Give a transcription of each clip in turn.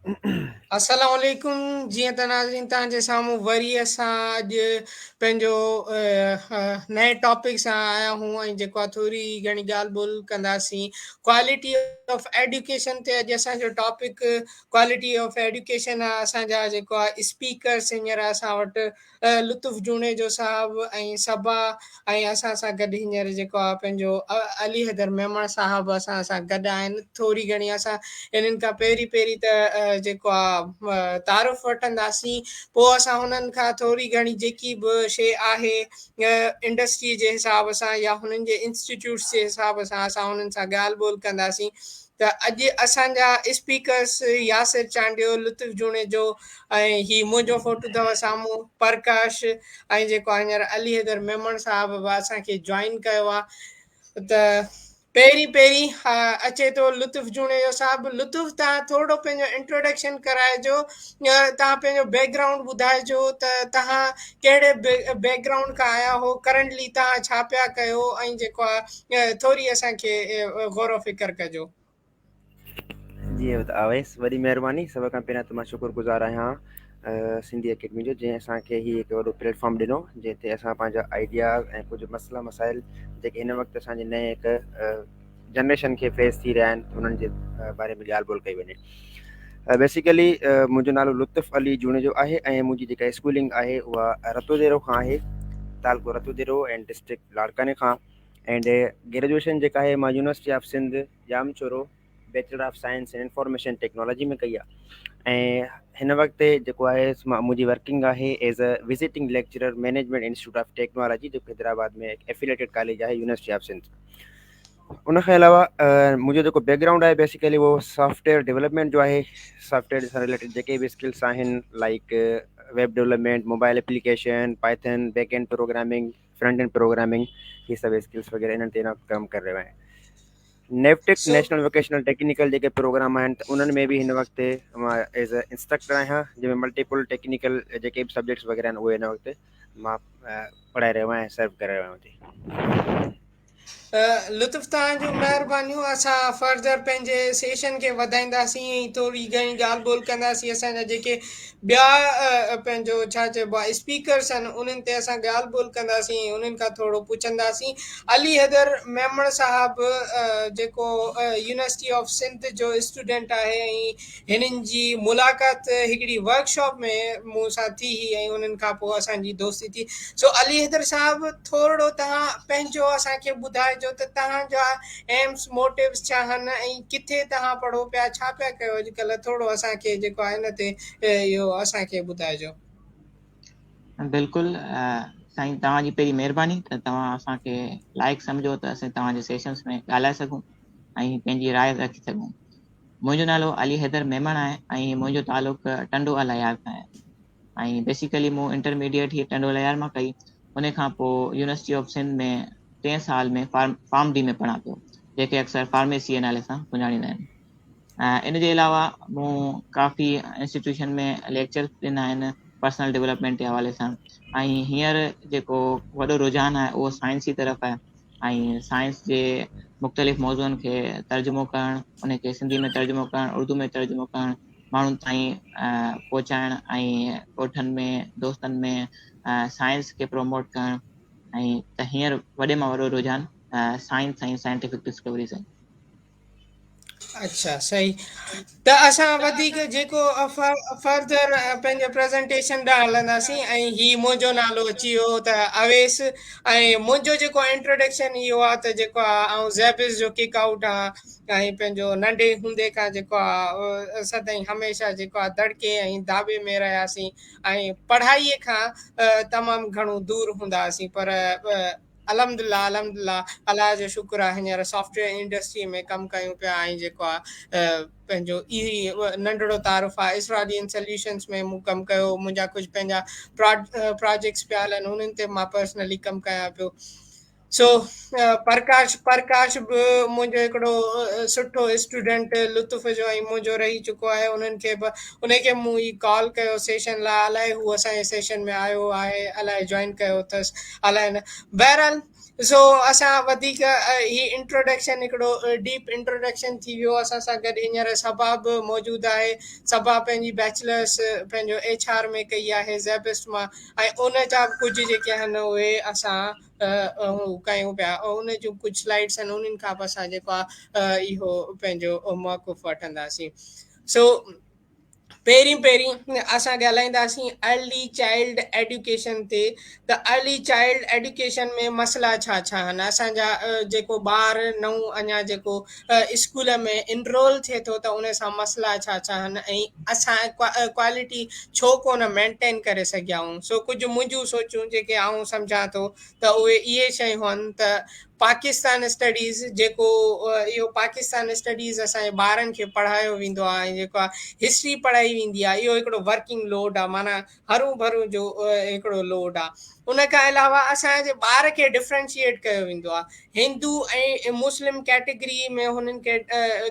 अस्सलाम वालेकुम। जीअं त नाज़रीन तव्हांजे साम्हूं वरी असां अॼु पंहिंजो नए टॉपिक सां आया हूं ऐं जेको आहे थोरी घणी ॻाल्हि ॿोल कंदासीं क्वालिटी ऑफ एडुकेशन ते। अॼु असांजो टॉपिक क्वालिटी ऑफ एडुकेशन आहे। असांजा जेको आहे स्पीकर्स हींअर असां वटि लुत्फ़ जूणे जो साहबु ऐं सबा, ऐं असां सां गॾु हींअर जेको आहे पंहिंजो अली हैदर मेमण साहबु असां सां गॾु आहिनि। थोरी घणी असां इन्हनि खां पहिरीं पहिरीं त जेको आहे तारुफ़ वठंदासीं, पोइ असां हुननि खां थोरी घणी जेकी बि शइ आहे इंडस्ट्री जे हिसाब सां या हुननि जे इंस्टीट्यूट्स जे हिसाब सां असां हुननि सां ॻाल्हि ॿोल कंदासीं। त अॼु असांजा स्पीकर्स यासिर चांडियो, लुत्फ़ जूणे जो, ऐं ही मुंहिंजो फोटो अथव साम्हूं प्रकाश, ऐं जेको आहे हींअर अली हैदर मेमण साहब बि असांखे जॉइन कयो आहे। त पहिरीं पहिरीं अचे थो लुत्फ़ जूणे जो साहबु। लुत्फ़, तव्हां थोरो पंहिंजो इंट्रोडक्शन कराइजो, तव्हां पंहिंजो बैकग्राउंड ॿुधाइजो त तव्हां कहिड़े बैकग्राउंड खां आया हो, करंटली तव्हां छा पिया कयो, ऐं जेको आहे थोरी असांखे गौर फ़िक्र कजो। जी अवैस, वॾी महिरबानी। सभ खां पहिरियां त मां शुक्रगुज़ार आहियां सिंधी अकेडमी जो, जंहिं असांखे हीउ हिकु वॾो प्लेटफॉर्म ॾिनो, जंहिं ते असां पंहिंजा आइडियाज़ ऐं कुझु मसइला मसाइल जेके हिन वक़्तु असांजे नए हिकु जनरेशन खे फेस थी रहिया आहिनि, उन्हनि जे बारे में ॻाल्हि ॿोल कई वञे। बेसिकली मुंहिंजो नालो लुत्फ़ अली जूणे जो आहे ऐं मुंहिंजी जेका स्कूलिंग आहे उहा रतोदेरो खां आहे, तालको रतोदेरो ऐं डिस्ट्रिक्ट लाड़काने खां। एंड ग्रेजुएशन जेका आहे मां university of Sindh Jamshoro bachelor of science and information technology में कई आहे। ऐं हिन वक़्तु जेको आहे मुंहिंजी वर्किंग आहे as a visiting lecturer management institute of technology, जेको हैदराबाद में एफिलेटेड कॉलेज आहे यूनिवर्सिटी ऑफ सिंध। उनखां अलावा मुंहिंजो जेको बैकग्राउंड आहे बेसिकली वो सॉफ्टवेयर डेवलपमेंट जो आहे। सॉफ्टवेयर सां रिलेटेड जेके बि स्किल्स आहिनि, like web development, mobile application, Python, back and programming, front end programming, ये सभु स्किल्स वग़ैरह इन्हनि ते कमु करे रहियो आहियां। नेफ्टिक सो नेशनल वोकेशनल टेक्निकल जेके प्रोग्राम आहिनि, त उन्हनि में बि हिन वक़्तु मां एज़ अ इंस्ट्रक्टर आहियां, जंहिंमें मल्टीपल टेक्निकल जेके बि सब्जेक्ट्स वग़ैरह आहिनि उहे हिन वक़्तु मां पढ़ाए रहियो आहियां, सर्व करे रहियो आहियां। लुत्फ़, तव्हांजो महिरबानियूं। असां फर्दर पंहिंजे सेशन खे वधाईंदासीं ऐं थोरी घणी ॻाल्हि ॿोल कंदासीं। असांजा जेके ॿिया पंहिंजो छा चइबो आहे स्पीकर्स आहिनि, उन्हनि ते असां ॻाल्हि ॿोल कंदासीं, उन्हनि खां थोरो पुछंदासीं। अली हैदर मेमण साहबु जेको यूनिवर्सिटी ऑफ सिंध जो स्टूडेंट आहे, ऐं हिननि जी मुलाक़ात हिकिड़ी वर्कशॉप में मूं सां थी हुई ऐं उन्हनि खां पोइ असांजी दोस्ती थी। सो अली हैदर साहबु, थोरो तव्हां पंहिंजो असांखे ॿुधाइजो त तव्हांजा एम्स मोटिव्स छा आहिनि ऐं किथे तव्हां पढ़ो पिया, छा पिया कयो अॼुकल्ह। थोरो असांखे जेको आहे हिन ते इहो असांखे ॿुधाइजो। बिल्कुलु साईं, तव्हांजी पहिरीं महिरबानी त तव्हां असांखे लाइक़ु सम्झो त असां तव्हांजे सेशन्स में ॻाल्हाए सघूं ऐं पंहिंजी राय रखी सघूं। मुंहिंजो नालो अली हैदर मेमण आहे ऐं मुंहिंजो तालुक़ु टंडो अलायार खां आहे। ऐं बेसिकली मूं इंटरमीडिएट ही टंडो अलायार मां कई। उन खां पोइ यूनिवर्सिटी ऑफ सिंध में 3 साल में फार्म डी में पढ़ां पियो, जेके अक्सर फार्मेसी जे नाले सां सुञाणींदा आहिनि। इन जे अलावा मूं काफ़ी इंस्टीट्यूशन में लेक्चर ॾिना आहिनि पर्सनल डेवलपमेंट जे हवाले सां। ऐं हींअर जेको वॾो रुझान आहे उहो साइंस जी तरफ़ आहे, ऐं साइंस जे मुख़्तलिफ़ मौज़ुअनि खे तर्जुमो करणु, उनखे सिंधी में तर्जुमो करणु, उर्दू में तर्जुमो करणु, माण्हुनि ताईं पहुचाइणु, ऐं ॻोठनि में दोस्तनि में साइंस खे प्रोमोट करणु। ऐं त हींअर वॾे मां वॾो रुझान साइंस ऐं साइंटिफिक डिस्कवरीज़ आहे। अच्छा, सही। त असां वधीक जेको फर्दर पंहिंजो प्रेज़ेंटेशन ॾांहुं हलंदासीं। ऐं ही मुंहिंजो नालो अची वियो त अवेस, ऐं मुंहिंजो जेको इंट्रोडक्शन इहो आहे त जेको आहे आउं ज़ैबिस जो किक आउट आहे। ऐं पंहिंजो नंढे हूंदे खां जेको आहे सदाईं हमेशह जेको आहे दड़के ऐं दाबे में रहियासीं ऐं पढ़ाईअ खां तमामु घणो दूरि हूंदा हुआसीं। पर अलहमदिल्ला अलहमदिल्ला, अलाह जो शुक्र आहे, हींअर सॉफ्टवेयर इंडस्ट्री में कमु कयूं पिया। ऐं जेको आहे पंहिंजो इहो नंढिड़ो तारुफ़ आहे इसरालियन सोल्यूशंस में मूं कमु कयो। मुंहिंजा कुझु पंहिंजा प्रोजेक्ट्स पिया हलनि, उन्हनि ते मां पर्सनली कमु कयां पियो। सो प्रकाश बि मुंहिंजो हिकिड़ो सुठो स्टूडेंट लुत्फ़ जो ऐं मुंहिंजो रही चुको आहे। उन्हनि खे बि उनखे मूं ई कॉल कयो सेशन लाइ, अलाए हू असांजे सेशन में आयो आहे, अलाए जॉइन कयो अथसि, अलाए न। बहरहाल सो असां वधीक ही इंट्रोडक्शन हिकिड़ो डीप इंट्रोडक्शन थी वियो। असां सां गॾु हींअर सबा बि मौजूदु आहे। सबा पंहिंजी बैचलर्स पंहिंजो HR में कई आहे ज़ैबिस्ट मां, ऐं उन जा कुझु जेके आहिनि उहे असां कयूं पिया, उन जूं कुझु स्लाइड्स आहिनि उन्हनि खां बि असां जेको आहे इहो पंहिंजो मौक़ुफ़ वठंदासीं। सो पहिरीं असां ॻाल्हाईंदासीं अर्ली चाइल्ड एडुकेशन ते। त अर्ली चाइल्ड एडुकेशन में मसइला छा छा आहिनि। असांजा जेको ॿार नओं अञा जेको स्कूल में इनरोल थिए थो त उन सां मसइला छा छा आहिनि, ऐं असां क्वालिटी छो कोन मेंटेन करे सघिया आहियूं। सो कुझु मुंहिंजूं सोचूं जेके आऊं सम्झां थो त उहे इहे शयूं आहिनि त पाकिस्तान स्टडीज़ जेको इहो पाकिस्तान स्टडीज़ असांजे ॿारनि खे पढ़ायो वेंदो आहे, ऐं जेको आहे हिस्ट्री पढ़ाई वेंदी आहे, इहो हिकिड़ो वर्किंग लोड आहे, माना हरू भरू जो हिकिड़ो लोड आहे। उन खां अलावा असांजे ॿार खे डिफ्रेंशिएट कयो वेंदो आहे, हिंदू ऐं मुस्लिम कैटेगरी में हुननि खे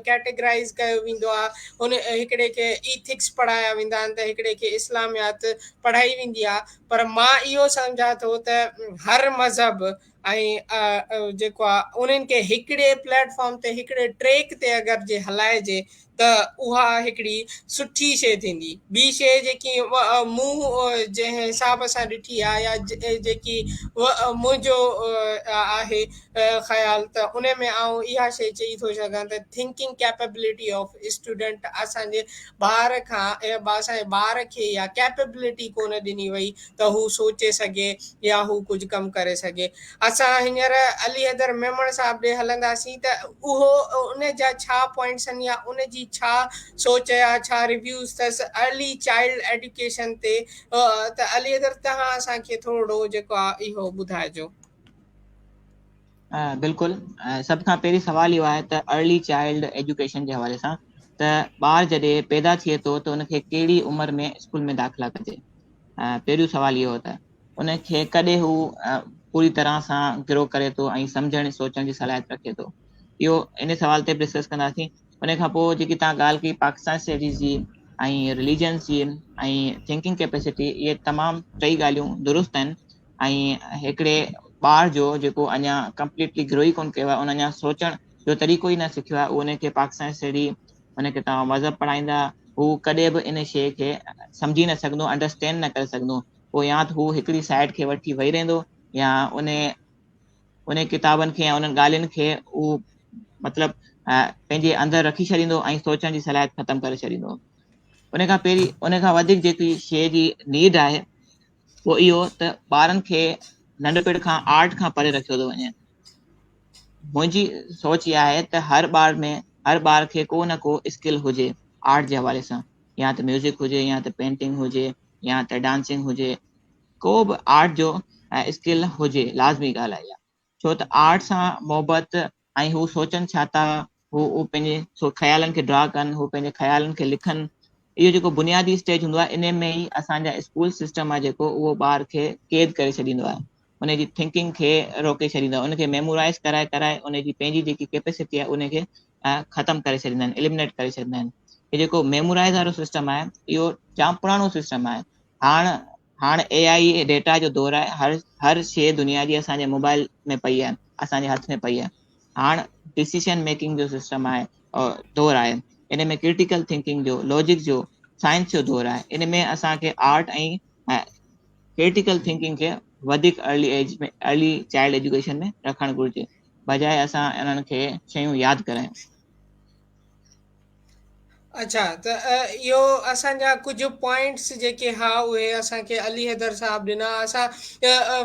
कैटेगराइज़ कयो वेंदो आहे। हुन हिकिड़े खे ईथिक्स पढ़ाया वेंदा आहिनि त हिकिड़े खे इस्लामियात पढ़ाई वेंदी आहे। पर मां इहो सम्झां थो त हर मज़हब ऐं जेको आहे उन्हनि खे हिकिड़े प्लेटफॉर्म ते हिकिड़े ट्रैक ते अगरि जे हलाइजे त उहा हिकिड़ी सुठी शइ थींदी। ॿी शइ जेकी मूं जंहिं हिसाब सां ॾिठी आहे या जेकी मुंहिंजो आहे ख़्यालु, त उन में आउं इहा शइ चई थो सघां त थिंकिंग कैपेबिलिटी ऑफ स्टूडेंट असांजे ॿार खां असांजे ॿार खे या कैपेबिलिटी कोन ॾिनी वई त हू सोचे सघे या हू कुझु कमु करे सघे। असां हींअर अली हैदर मेमण साहिब ॾे हलंदासीं त उहो उन जा छा पॉइंट्स आहिनि या उन जी छा सोच या छा रिव्यूज़ अथसि अर्ली चाइल्ड एडुकेशन ते। त अली हैदर तव्हां असांखे थोरो जेको आहे इहो ॿुधाइजो। बिल्कुलु। सभ खां पहिरीं सवाल इहो आहे त अर्ली चाइल्ड एजुकेशन जे हवाले सां त ॿार जॾहिं पैदा थिए थो त उनखे कहिड़ी उमिरि में स्कूल में दाख़िला कजे। पहिरियों सवाल इहो त उनखे कॾहिं हू पूरी तरह सां ग्रो करे थो ऐं सम्झण सोचण जी सलाहियत रखे थो, इहो इन सवाल ते डिस्कस कंदासीं। उन खां पोइ जेकी तव्हां ॻाल्हि कई पाकिस्तान स्टडीज़ जी ऐं रिलीजन्स जी ऐं थिंकिंग कैपेसिटी, इहे तमामु टई ॻाल्हियूं दुरुस्त आहिनि। ऐं हिकिड़े ॿार जो जेको अञा कंप्लीटली ग्रो ई कोन कयो आहे, उन अञा सोचण जो तरीक़ो ई न सिखियो आहे, उनखे पाकिस्तान स्टडी उनखे तव्हां मज़हब पढ़ाईंदा, हू कॾहिं बि इन शइ खे सम्झी न सघंदो, अंडरस्टैंड न करे सघंदो। पोइ या त हू हिकिड़ी साइड खे वठी वेही रहंदो या उन किताबनि खे या उन्हनि ॻाल्हियुनि खे उहो मतिलबु पंहिंजे अंदरि रखी छॾींदो ऐं सोचण जी सलाहियत ख़तमु करे छॾींदो। उन खां पहिरीं उन खां वधीक जेकी शइ जी नीड आहे उहो इहो त ॿारनि खे नंढपिण खां आर्ट खां परे रखियो थो वञे। मुंहिंजी सोच इहा आहे त हर ॿार खे को न को स्किल हुजे आर्ट जे हवाले सां, या त म्यूज़िक हुजे या त पेंटिंग हुजे या त डांसिंग हुजे, को बि आर्ट जो स्किल हुजे, लाज़मी ॻाल्हि आहे इहा। छो त आर्ट सां मोहबत ऐं हू सोचनि छा था, हू पंहिंजे ख़्यालनि खे ड्रा कनि, हू पंहिंजे ख़्यालनि खे लिखनि, इहो जेको बुनियादी स्टेज हूंदो आहे, इन में ई असांजा स्कूल सिस्टम आहे जेको उहो ॿार खे क़ैद करे छॾींदो आहे, उनजी थिंकिंग खे रोके छॾींदो आहे, उनखे मेमोराइज़ कराए उनजी पंहिंजी जेकी कैपेसिटी आहे उनखे ख़तमु करे छॾींदा आहिनि, एलिमिनेट करे छॾींदा आहिनि। हे जेको मेमोराइज़ वारो सिस्टम आहे इहो जाम पुराणो सिस्टम आहे। हाणे AI डेटा जो दौर आहे, हर शइ दुनिया जी असांजे मोबाइल में पई आहे, असांजे हथ में पई आहे। हाणे डिसीशन मेकिंग जो सिस्टम आहे और दौर आहे, इन में क्रिटिकल थिंकिंग जो, लॉजिक जो, साइंस जो दौर आहे। इन में असांखे आर्ट ऐं क्रिटिकल थिंकिंग खे वधीक अर्ली चाइल्ड एजुकेशन में रखणु घुरिजे, बजाए असां इन्हनि खे शयूं यादि करायूं। अच्छा, त इहो असांजा कुझु पॉइंट्स जेके हा उहे असांखे अली हैदर साहिबु ॾिना। असां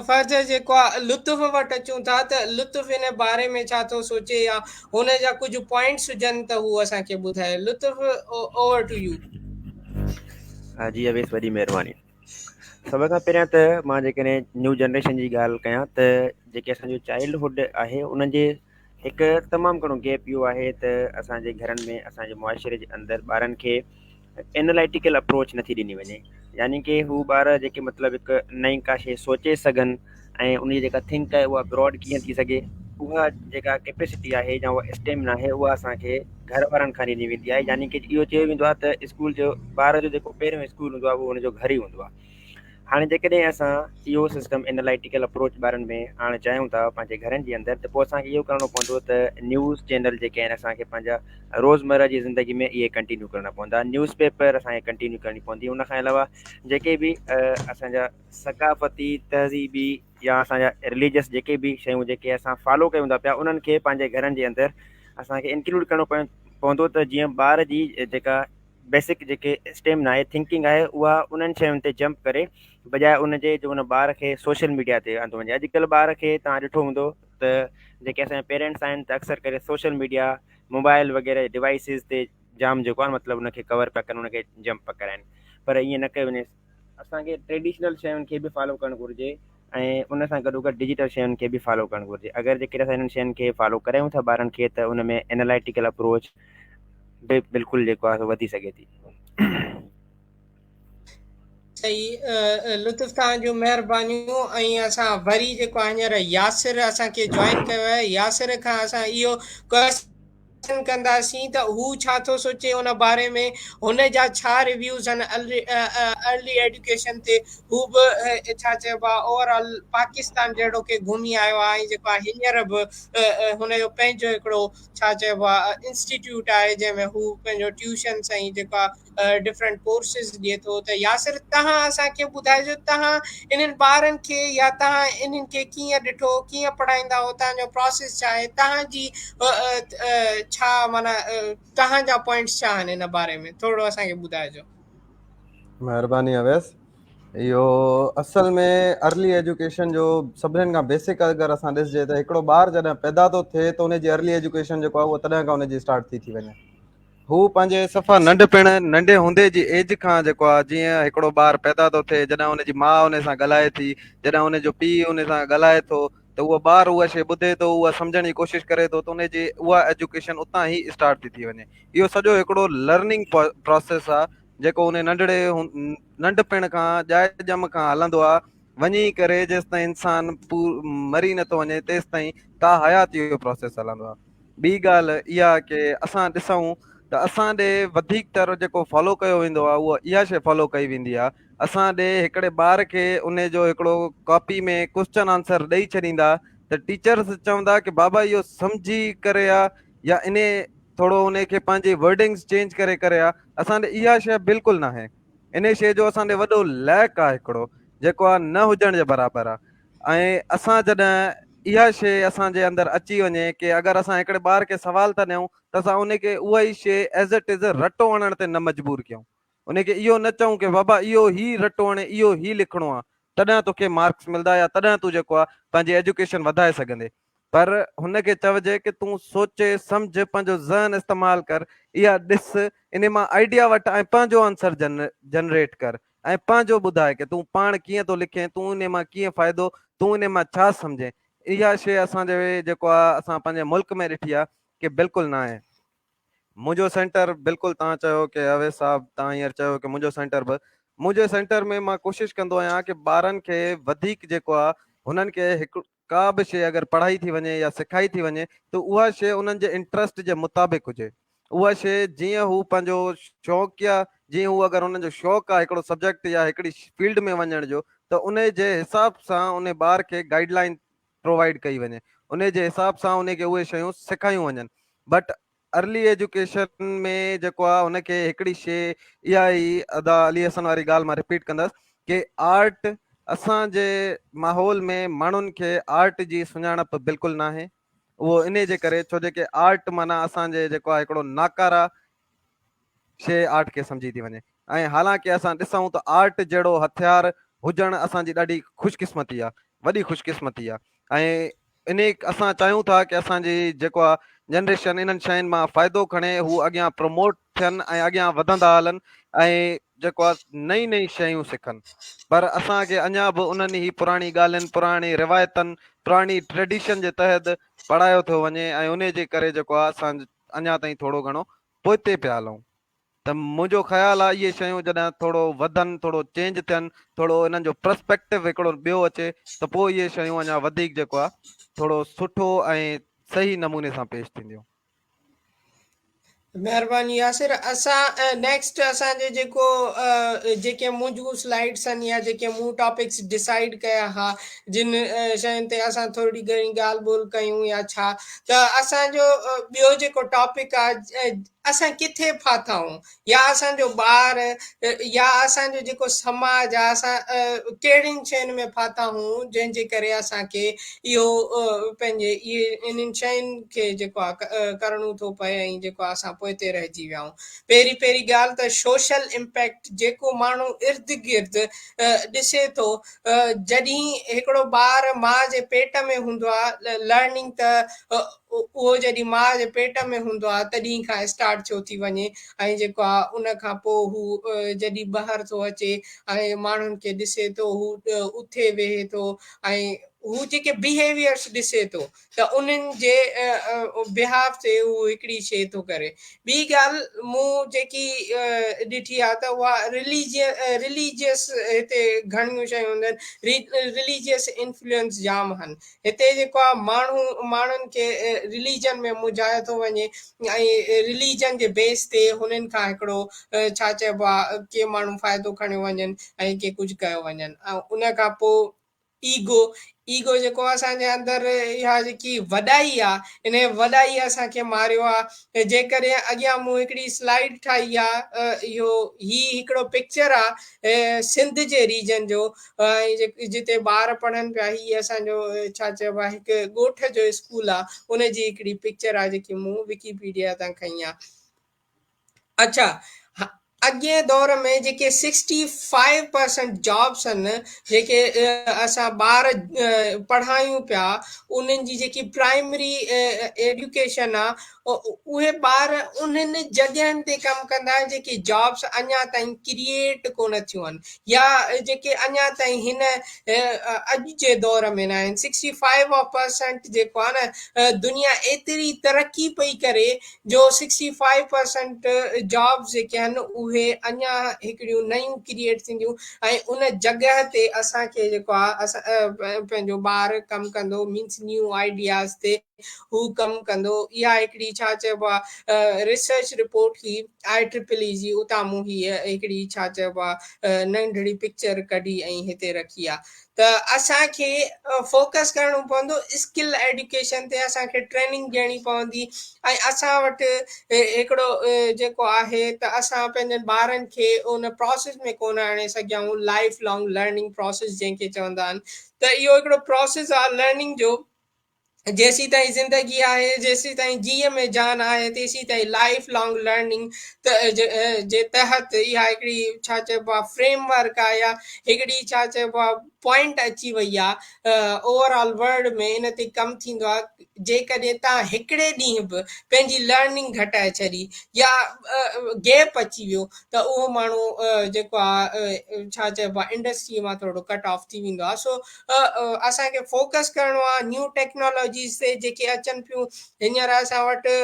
फर्दर जेको आहे लुत्फ़ वटि अचूं था त लुत्फ़ इन बारे में छा थो सोचे या हुन जा कुझु पॉइंट्स हुजनि त हू असांखे ॿुधाए। लुत्फ़, ओवर टू यू। हा जी अवेश, वॾी महिरबानी। सभ खां पहिरियां त मां जेकॾहिं न्यू जनरेशन जी ॻाल्हि कयां त जेके असांजो चाइल्डहुड आहे उन्हनि जे हिकु तमामु घणो गैप इहो आहे त असांजे घरनि में, असांजे मुआशिरे जे अंदरि ॿारनि खे एनालिटिकल अप्रोच नथी ॾिनी वञे, यानी कि हू ॿार जेके मतिलबु हिकु नई का शइ सोचे सघनि ऐं उनजी जेका थिंक आहे उहा ब्रॉड कीअं थी सघे, उहा जेका कैपेसिटी आहे या उहा स्टेमिना आहे उहा असांखे घर वारनि खां ॾिनी वेंदी आहे। यानी कि इहो चयो वेंदो आहे त स्कूल जो ॿार जो जेको पहिरियों स्कूल हूंदो आहे उहो हुनजो घर ई हूंदो आहे। हाणे जेकॾहिं असां इहो सिस्टम एनालिटिकल अप्रोच ॿारनि में आणणु चाहियूं था पंहिंजे घरनि जे अंदरि, त पोइ असांखे इहो करिणो पवंदो त न्यूज़ चैनल जेके आहिनि असांखे पंहिंजा रोज़मर्रा जी ज़िंदगी में इहे कंटिन्यू करणा पवंदा, न्यूज़ पेपर असांखे कंटिन्यू करणी पवंदी। उन खां अलावा जेके बि असांजा सकाफ़ती तहज़ीबी या असांजा रिलीजियस जेके बि शयूं जेके असां फॉलो कयूं था पिया, उन्हनि खे पंहिंजे घरनि जे अंदरि असांखे इंक्लूड करिणो पवंदो, त जीअं ॿार जी जेका बेसिक जेके स्टेम आहे, थिंकिंग आहे, उहा उन्हनि शयुनि ते जंप करे बजाए उनजे जो उन ॿार खे सोशल मीडिया ते आंदो वञे। अॼुकल्ह ॿार खे तव्हां ॾिठो हूंदो त जेके असांजा पेरेंट्स आहिनि त अक्सर करे सोशल मीडिया, मोबाइल वग़ैरह डिवाइसिस ते जाम जेको आहे मतिलबु उनखे कवर पिया कनि, उनखे जंप पिया कराइनि। पर ईअं न कयो वञे, असांखे ट्रेडिशनल शयुनि खे बि फॉलो करणु घुरिजे ऐं उन सां गॾो गॾु डिजिटल शयुनि खे बि फॉलो करणु घुरिजे। अगरि जेकॾहिं असां इन्हनि शयुनि खे फॉलो करियूं था ॿारनि खे, त उन में एनालिटिकल अप्रोच बिल्कुलु जेको आहे वधी सघे थी। सही, लुत्फ़ तव्हांजूं महिरबानियूं। ऐं असां वरी जेको आहे हींअर यासिर असांखे जॉइन कयो आहे, यासिर खां असां इहो क्वेश्चन कंदासीं त हू छा थो सोचे उन बारे में, हुन जा छा रिव्यूज़ आहिनि अर्ली एजुकेशन ते। हू बि छा चइबो आहे ओवरऑल पाकिस्तान जहिड़ो के घुमी आयो आहे, ऐं जेको आहे हींअर बि हुनजो पंहिंजो हिकिड़ो छा चइबो आहे इंस्टीट्यूट आहे जंहिंमें हू पंहिंजो ट्यूशन्स ऐं जेको आहे डिफरेंट कोर्सिस ॾिए थो। त यासिर तव्हां असांखे ॿुधाइजो, तव्हां इन्हनि ॿारनि खे या तव्हां इन्हनि खे कीअं ॾिठो, कीअं पढ़ाईंदा हो, तव्हांजो प्रोसेस छा आहे, तव्हांजी छा माना तव्हांजा पॉइंट्स छा आहिनि इन बारे में, थोरो असांखे ॿुधाइजो। महिरबानी अवैस। इहो असल में अर्ली एजुकेशन जो सभिनीनि खां बेसिक अगरि असां ॾिसजे त हिकिड़ो ॿारु जॾहिं पैदा थो थिए त उनजी अर्ली एजुकेशन जेको आहे उहो तॾहिं खां उनजी स्टार्ट थी वञे। हू पंहिंजे सफ़ा नंढे हूंदे जी एज खां जेको आहे, जीअं हिकिड़ो ॿारु पैदा थो थिए, जॾहिं उनजी माउ उन सां ॻाल्हाए थी, जॾहिं उनजो पीउ उन सां ॻाल्हाए थो, त उहो ॿारु उहा शइ ॿुधे थो, उहा सम्झण जी कोशिशि करे थो, त उनजी उहा एजुकेशन उतां ई स्टार्ट थी वञे। इहो सॼो हिकिड़ो लर्निंग प्रोसेस आहे जेको उन नंढपिण खां ॼाए ॼम खां हलंदो आहे, वञी करे जेसि ताईं इंसानु मरी नथो वञे तेसि ताईं ता हयात इहो प्रोसेस हलंदो आहे। ॿी ॻाल्हि इहा की असां ॾिसूं त असां ॾे वधीक तर जेको फॉलो कयो वेंदो आहे, उहा इहा शइ फॉलो कई वेंदी आहे। असां ॾे हिकिड़े ॿार खे उन जो हिकिड़ो कॉपी में क्वेश्चन आंसर ॾेई छॾींदा त टीचर्स चवंदा की बाबा इहो सम्झी करे आहे या इन थोरो उनखे पंहिंजी वर्डिंग्स चेंज करे आहे। असां ॾे इहा शइ बिल्कुलु न आहे। इन शइ जो असां ॾे वॾो लैक आहे हिकिड़ो, जेको आहे न हुजण जे बराबरि आहे। ऐं असां जॾहिं इहा शइ असांजे अंदरि अची वञे की अगरि असां हिकिड़े ॿार खे सवाल था ॾियूं त असां उनखे उहा ई शइ एज़ इट इज़ रटो हणण ते न मजबूर कयूं। उनखे इहो न चऊं की बाबा इहो ई रटो हणे, इहो ई लिखिणो आहे, तॾहिं तोखे मार्क्स मिलंदा या तॾहिं तूं जेको आहे पंहिंजी एजुकेशन वधाए सघंदे। पर हुनखे चइजे की तूं सोचे सम्झ, पंहिंजो ज़हन इस्तेमालु कर, इहा ॾिस, इन मां आइडिया वठि ऐं पंहिंजो आंसर जनरेट कर ऐं पंहिंजो ॿुधाए की तूं पाण कीअं थो लिखे, तूं इन मां कीअं फ़ाइदो, तूं इन मां छा सम्झे। इहा शइ असांजे जेको आहे असां पंहिंजे मुल्क में ॾिठी आहे की बिल्कुलु न आहे। मुंहिंजो सेंटर बिल्कुलु तव्हां चयो की अवैस साहब, तव्हां हींअर चयो की मुंहिंजो सेंटर बि, मुंहिंजे सेंटर में मां कोशिशि कंदो आहियां की ॿारनि खे वधीक जेको आहे हुननि खे हिकु का बि शइ अगरि पढ़ाई थी वञे या सिखाई थी वञे त उहा शइ उन्हनि जे इंट्रस्ट जे मुताबिक़ हुजे। उहा शइ जीअं हू पंहिंजो शौक़ु या जीअं हू अगरि हुननि जो शौक़ु आहे हिकिड़ो सब्जेक्ट या हिकिड़ी फील्ड में वञण जो, त उन जे हिसाब सां उन ॿार खे गाइडलाइन प्रोवाइड कई वञे, उन जे हिसाब सां उनखे उहे शयूं सेखारियूं वञनि। बट अर्ली एजुकेशन में जेको आहे हुनखे हिकिड़ी शइ इहा ई अदा अली हसन वारी ॻाल्हि मां रिपीट कंदसि की आर्ट असांजे माहौल में माण्हुनि खे आर्ट जी सुञाणप बिल्कुलु न आहे। उहो इन जे करे छो जेके आर्ट माना असांजे जेको आहे हिकिड़ो नाकारा शइ आर्ट खे सम्झी थी वञे। ऐं हालांकि असां ॾिसूं त आर्ट जहिड़ो हथियार हुजणु असांजी ॾाढी ख़ुशकिस्मती आहे, वॾी ख़ुशकिस्मती आहे। ऐं इन असां चाहियूं था की असांजी जेको आहे जनरेशन इन्हनि शयुनि मां फ़ाइदो खणे, हू अॻियां प्रमोट थियनि ऐं अॻियां वधंदा हलनि ऐं जेको आहे नई नई शयूं सिखनि। पर असांखे अञा बि उन्हनि ई पुराणी ॻाल्हियुनि, पुराणी रिवायतनि, पुराणी ट्रेडिशन जे तहत पढ़ायो थो वञे ऐं उन जे करे जेको आहे असां अञा ताईं थोरो घणो पोइते पिया हलूं। त मुंहिंजो ख़्यालु आहे इहे शयूं जॾहिं थोरो वधनि, थोरो चेंज थियनि, थोरो इन्हनि जो पर्सपेक्टिव हिकिड़ो ॿियो अचे त पोइ इहे शयूं अञा वधीक जेको आहे थोरो सुठो ऐं सही नमूने सां पेश थींदियूं। महिरबानी यासिर। असां नेक्स्ट असांजे जेको जेके मुंहिंजूं स्लाइड्स आहिनि या जेके मूं टॉपिक्स डिसाइड कया हुआ जिन शयुनि ते असां थोरी घणी ॻाल्हि ॿोल कयूं या छा, त असांजो ॿियो जेको टॉपिक आहे, असां किथे फाथा आहियूं, या असांजो ॿार या असांजो जेको समाज आहे, असां कहिड़ियुनि शयुनि में फाथा आहियूं जंहिंजे करे असांखे इहो पंहिंजे इहे इन्हनि शयुनि खे जेको आहे करिणो थो पए ऐं जेको आहे असां पोइते रहिजी विया आहियूं। पहिरीं ॻाल्हि त सोशल इम्पैक्ट जेको माण्हू इर्द गिर्द ॾिसे थो। जॾहिं हिकिड़ो ॿार माउ जे पेट में हूंदो आहे, लर्निंग त उहो जॾहिं माउ जे पेट में हूंदो आहे तॾहिं खां स्टार्ट छो थी वञे, ऐं जेको आहे उन खां पोइ हू जॾहिं ॿाहिरि थो अचे ऐं माण्हुनि खे ॾिसे थो, हू उथे वेहे थो ऐं हू जेके बिहेवियर्स ॾिसे थो त उन्हनि जे बिहाफ ते उहो हिकिड़ी शइ थो करे। ॿी ॻाल्हि मूं जेकी ॾिठी आहे त उहा रिलीजियस हिते घणियूं शयूं हूंदियूं आहिनि, रिलीजियस इन्फ्लुएंस जाम आहिनि हिते। जेको आहे माण्हुनि खे रिलीजन में मुझायो थो वञे ऐं रिलीजन जे बेस ते हुननि खां हिकिड़ो छा चइबो आहे, के माण्हू फ़ाइदो खणियो वञनि ऐं के कुझु कयो वञनि। ऐं उन खां पोइ ईगो जेको असांजे अंदरि इहा जेकी वॾाई आहे, इन वॾाई असांखे मारियो आहे। जेकॾहिं अॻियां मूं हिकिड़ी स्लाइड ठाही आहे, हिकिड़ो पिक्चर आहे सिंध जे रीजन जो, जिते ॿार पढ़नि पिया। हीअ असांजो छा चइबो आहे, हिकु ॻोठ जो स्कूल आहे, उनजी हिकिड़ी पिक्चर आहे जेकी मूं विकीपीडिया तां खई आहे। अच्छा, अॻे दौर में जेके 65% जॉब्स आहिनि जेके असां ॿार पढ़ायूं पिया, उन्हनि जी जेकी प्राइमरी एजुकेशन आहे, उहे ॿार उन्हनि जॻहियुनि ते कमु कंदा आहिनि जेकी जॉब्स अञा ताईं क्रिएट कोन थियूं आहिनि, या जेके अञा ताईं हिन अॼु जे दौर में न आहिनि। 65% जेको आहे न, दुनिया एतिरी तरक़ी पई करे जो 65% जॉब्स जेके आहिनि उहे अञा हिकिड़ियूं नयूं क्रिएट थींदियूं ऐं उन जॻह ते असांखे जेको आहे पंहिंजो ॿार कमु कंदो, मीन्स न्यू आइडियाज़ ते हू कमु कंदो। इहा हिकिड़ी छा चइबो आहे रिसर्च रिपोर्ट ही IEEE जी, उतां मूं हीअ हिकिड़ी छा चइबो आहे नंढड़ी पिक्चर कढी ऐं हिते रखी आहे। त असांखे फोकस करिणो पवंदो स्किल एजुकेशन ते, असांखे ट्रेनिंग ॾियणी पवंदी ऐं असां वटि हिकिड़ो जेको आहे त असां पंहिंजनि ॿारनि खे उन प्रोसेस में कोन आणे सघिया आहियूं, लाइफ लॉन्ग लर्निंग प्रोसेस जंहिंखे चवंदा आहिनि। त इहो हिकिड़ो प्रोसेस आहे लर्निंग जो। जेसीं ताईं ज़िंदगी आहे, जेसीं ताईं जीअ में जान आहे, तेसीं ताईं लाइफ लॉन्ग लर्निंग जे तहत इहा हिकिड़ी छा चइबो आहे फ्रेमवर्क आहे, या हिकिड़ी छा चइबो आहे पॉइंट अची वई आहे ओवरऑल वर्ल्ड में। इन ते कमु थींदो आहे। जेकॾहिं तव्हां हिकिड़े ॾींहुं बि पंहिंजी लर्निंग घटाए छॾी या गैप अची वियो त उहो माण्हू जेको आहे छा चइबो आहे इंडस्ट्री मां थोरो कट ऑफ थी वेंदो आहे। सो असांखे फोकस करिणो आहे न्यू टेक्नोलॉजीज़ ते जेके अचनि पियूं। हींअर असां वटि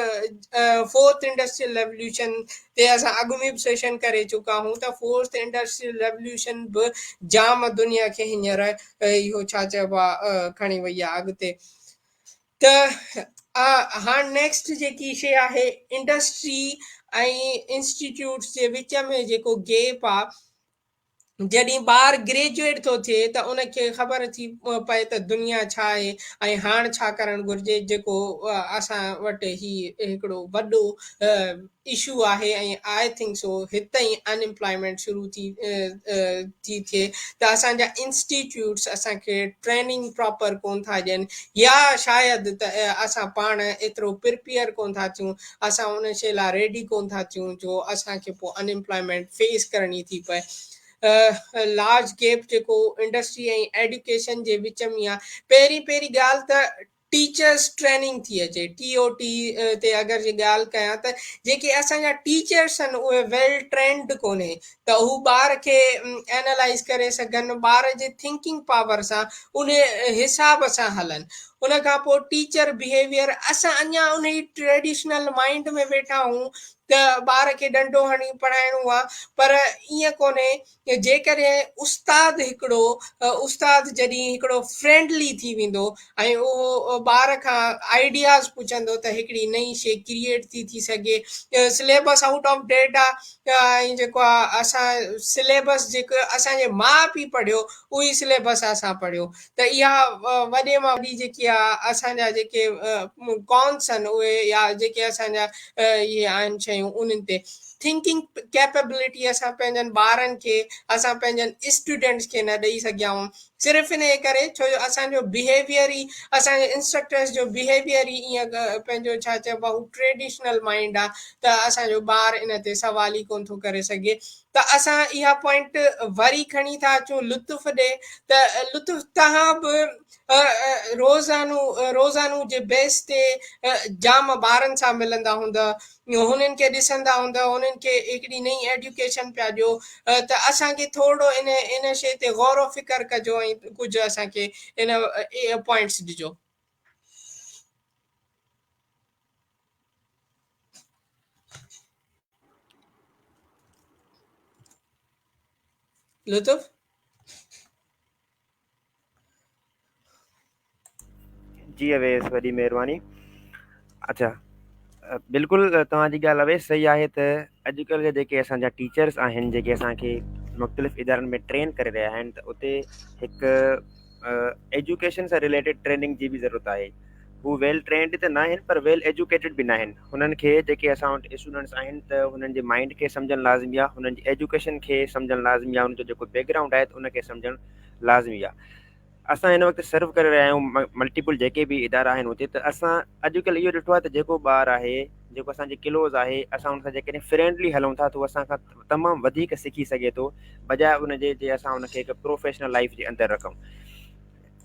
4th इंडस्ट्रियल रेवल्यूशन ते असां अॻु में बि सेशन करे चुका आहियूं त 4th इंडस्ट्रियल रेवल्यूशन बि जाम दुनिया खे हींअर इहो छा चइबो आहे खणी वई आहे अॻिते। त हाणे नेक्स्ट जेकी शइ आहे, इंडस्ट्री ऐं इंस्टीट्यूट्स जे विच में जेको गैप आहे, जॾहिं ॿार ग्रेजुएट थो थिए त उनखे ख़बर थी पए त दुनिया छा आहे ऐं हाणे छा करणु घुरिजे, जेको असां वटि ही हिकिड़ो वॾो इशू आहे। ऐं आई थिंक सो हिते ई अनएम्प्लॉयमेंट शुरू थी थिए त असांजा इंस्टीट्यूट्स असांखे ट्रेनिंग प्रॉपर कोन था ॾियनि, या शायदि त असां पाण एतिरो प्रिपेयर कोन था थियूं, असां उन शइ लाइ रेडी कोन था थियूं जो असांखे पोइ अनएम्प्लॉयमेंट फेस करणी थी पए। लार्ज गैप जेको इंडस्ट्री ऐं एजुकेशन जे विच में आहे। पहिरीं ॻाल्हि त टीचर्स ट्रेनिंग थी अचे, TOT ते अगरि जे ॻाल्हि कयां त जेके असांजा टीचर्स आहिनि उहे वेल ट्रेंड कोन्हे त हू ॿार खे एनालाइज़ करे सघनि, ॿार जे थिंकिंग पावर सां उन हिसाब सां हलनि। उन खां पोइ टीचर बिहेवियर, असां अञा उन ट्रेडिशनल माइंड में वेठा आहियूं त ॿार खे डंडो हणी पढ़ाइणो आहे, पर ईअं कोन्हे। जेकॾहिं उस्ताद हिकिड़ो उस्ताद जॾहिं हिकिड़ो फ्रेंडली थी वेंदो ऐं उहो ॿार खां आइडियाज़ पुछंदो त हिकिड़ी नई शइ क्रिएट थी सघे। सिलेबस आउट ऑफ डेट आहे, ऐं जेको आहे असां सिलेबस जेको असांजे माउ पीउ पढ़ियो उहो ई सिलेबस असां पढ़ियो। त इहा वॾे मां वॾी जेकी आहे असांजा जेके कॉन्स आहिनि उहे, या जेके असांजा इहे आहिनि शयूं, उन्हनि ते थिंकिंग कैपेबिलिटी असां पंहिंजनि ॿारनि खे, असां पंहिंजनि स्टूडेंट्स खे न ॾेई सघिया आहियूं, सिर्फ़ु इन करे छो जो असांजो बिहेवियर ई, असांजे इंस्ट्रक्टर्स जो बिहेवियर ई ईअं पंहिंजो छा चइबो आहे ट्रेडिशनल माइंड आहे, त असांजो ॿार इन ते सवाल ई कोन थो करे सघे। त असां इहा पॉइंट वरी खणी था अचूं लुत्फ़ ॾे, त लुत्फ़ तव्हां बि रोज़ानू जे बेस ते जाम ॿारनि सां मिलंदा हूंदा, हुननि खे ॾिसंदा हूंदा, हुननि खे हिकिड़ी नई एजुकेशन पिया ॾियो, त असांखे थोरो इन शइ ते गौर फ़िकर कजो ऐं कुझु असांखे इन पॉइंट्स ॾिजो। लुत्फ़? जी अवेस, वॾी महिरबानी। अच्छा, बिल्कुलु तव्हांजी ॻाल्हि अवेस सही आहे त अॼुकल्ह जा जेके असांजा टीचर्स आहिनि, जेके असांखे मुख़्तलिफ़ इदारनि में ट्रेन करे रहिया आहिनि, त उते हिकु एजुकेशन सां रिलेटेड ट्रेनिंग जी बि ज़रूरत आहे। हू वेल ट्रेंड त न आहिनि, पर वेल एजुकेटेड बि न आहिनि। हुननि खे जेके असां वटि स्टूडेंट्स आहिनि, त हुननि जे माइंड खे सम्झणु लाज़मी आहे, हुननि जी एजुकेशन खे सम्झणु लाज़मी आहे, हुनजो जेको बैकग्राउंड आहे त उनखे सम्झणु लाज़मी आहे। असां हिन वक़्तु सर्व करे रहिया आहियूं मल्टीपल जेके बि इदारा आहिनि उते, त असां अॼुकल्ह इहो ॾिठो आहे त जेको ॿारु आहे, जेको असांजे क्लोज़ आहे, असां हुन सां जेकॾहिं फ्रेंडली हलूं था त उहो असांखां तमामु वधीक सिखी सघे थो, बजाए उनजे जे असां हुनखे हिकु प्रोफेशनल लाइफ जे अंदरि रखूं।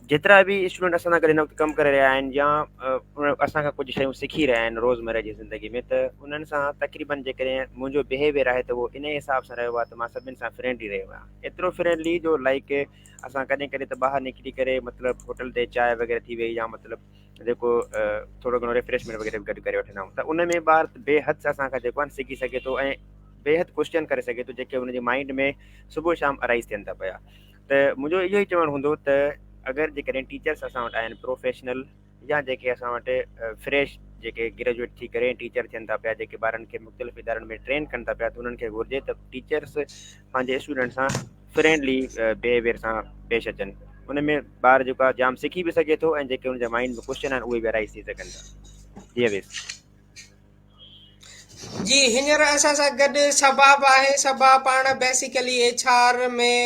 जेतिरा बि स्टूडेंट असां सां गॾु हिन वक़्तु कमु करे रहिया आहिनि, या असांखां कुझु शयूं सिखी रहिया आहिनि रोज़मर्रा जी ज़िंदगी में, त उन्हनि सां तक़रीबन जेकॾहिं मुंहिंजो बिहेवियर आहे त उहो इन हिसाब सां रहियो आहे त मां सभिनि सां फ्रेंडली रहियो आहियां। एतिरो फ्रेंडली जो लाइक असां कॾहिं कॾहिं त ॿाहिरि निकिरी करे मतिलबु होटल ते चांहि वग़ैरह थी वई, या मतिलबु जेको थोरो घणो रिफ्रेशमेंट वग़ैरह बि गॾु करे वठंदा आहियूं, त उन में ॿार बेहद असांखां जेको आहे सिखी सघे थो, ऐं बेहद क्वेश्चन करे सघे थो, जेके हुनजे माइंड में सुबुह शाम अराइज़ थियनि था पिया। त मुंहिंजो इहो ई चवणु हूंदो त अगरि जेकॾहिं टीचर्स असां वटि आहिनि प्रोफेशनल, या जेके असां वटि फ्रेश जेके ग्रेजुएट थी करे टीचर थियनि था पिया, जेके ॿारनि खे मुख़्तलिफ़ इदारनि में ट्रेन कनि था पिया, त उन्हनि खे घुरिजे त टीचर्स पंहिंजे स्टूडेंट सां फ्रेंडली बिहेवियर सां पेश अचनि। उन में ॿार जेको आहे जाम सिखी बि सघे थो, ऐं जेके हुनजे माइंड में क्वेश्चन आहिनि उहे बि अराइज़ थी सघनि था। जी अवेस। जी, हींअर असां सां गॾु सबाब आहे। सबाब पाण बेसिकली HR में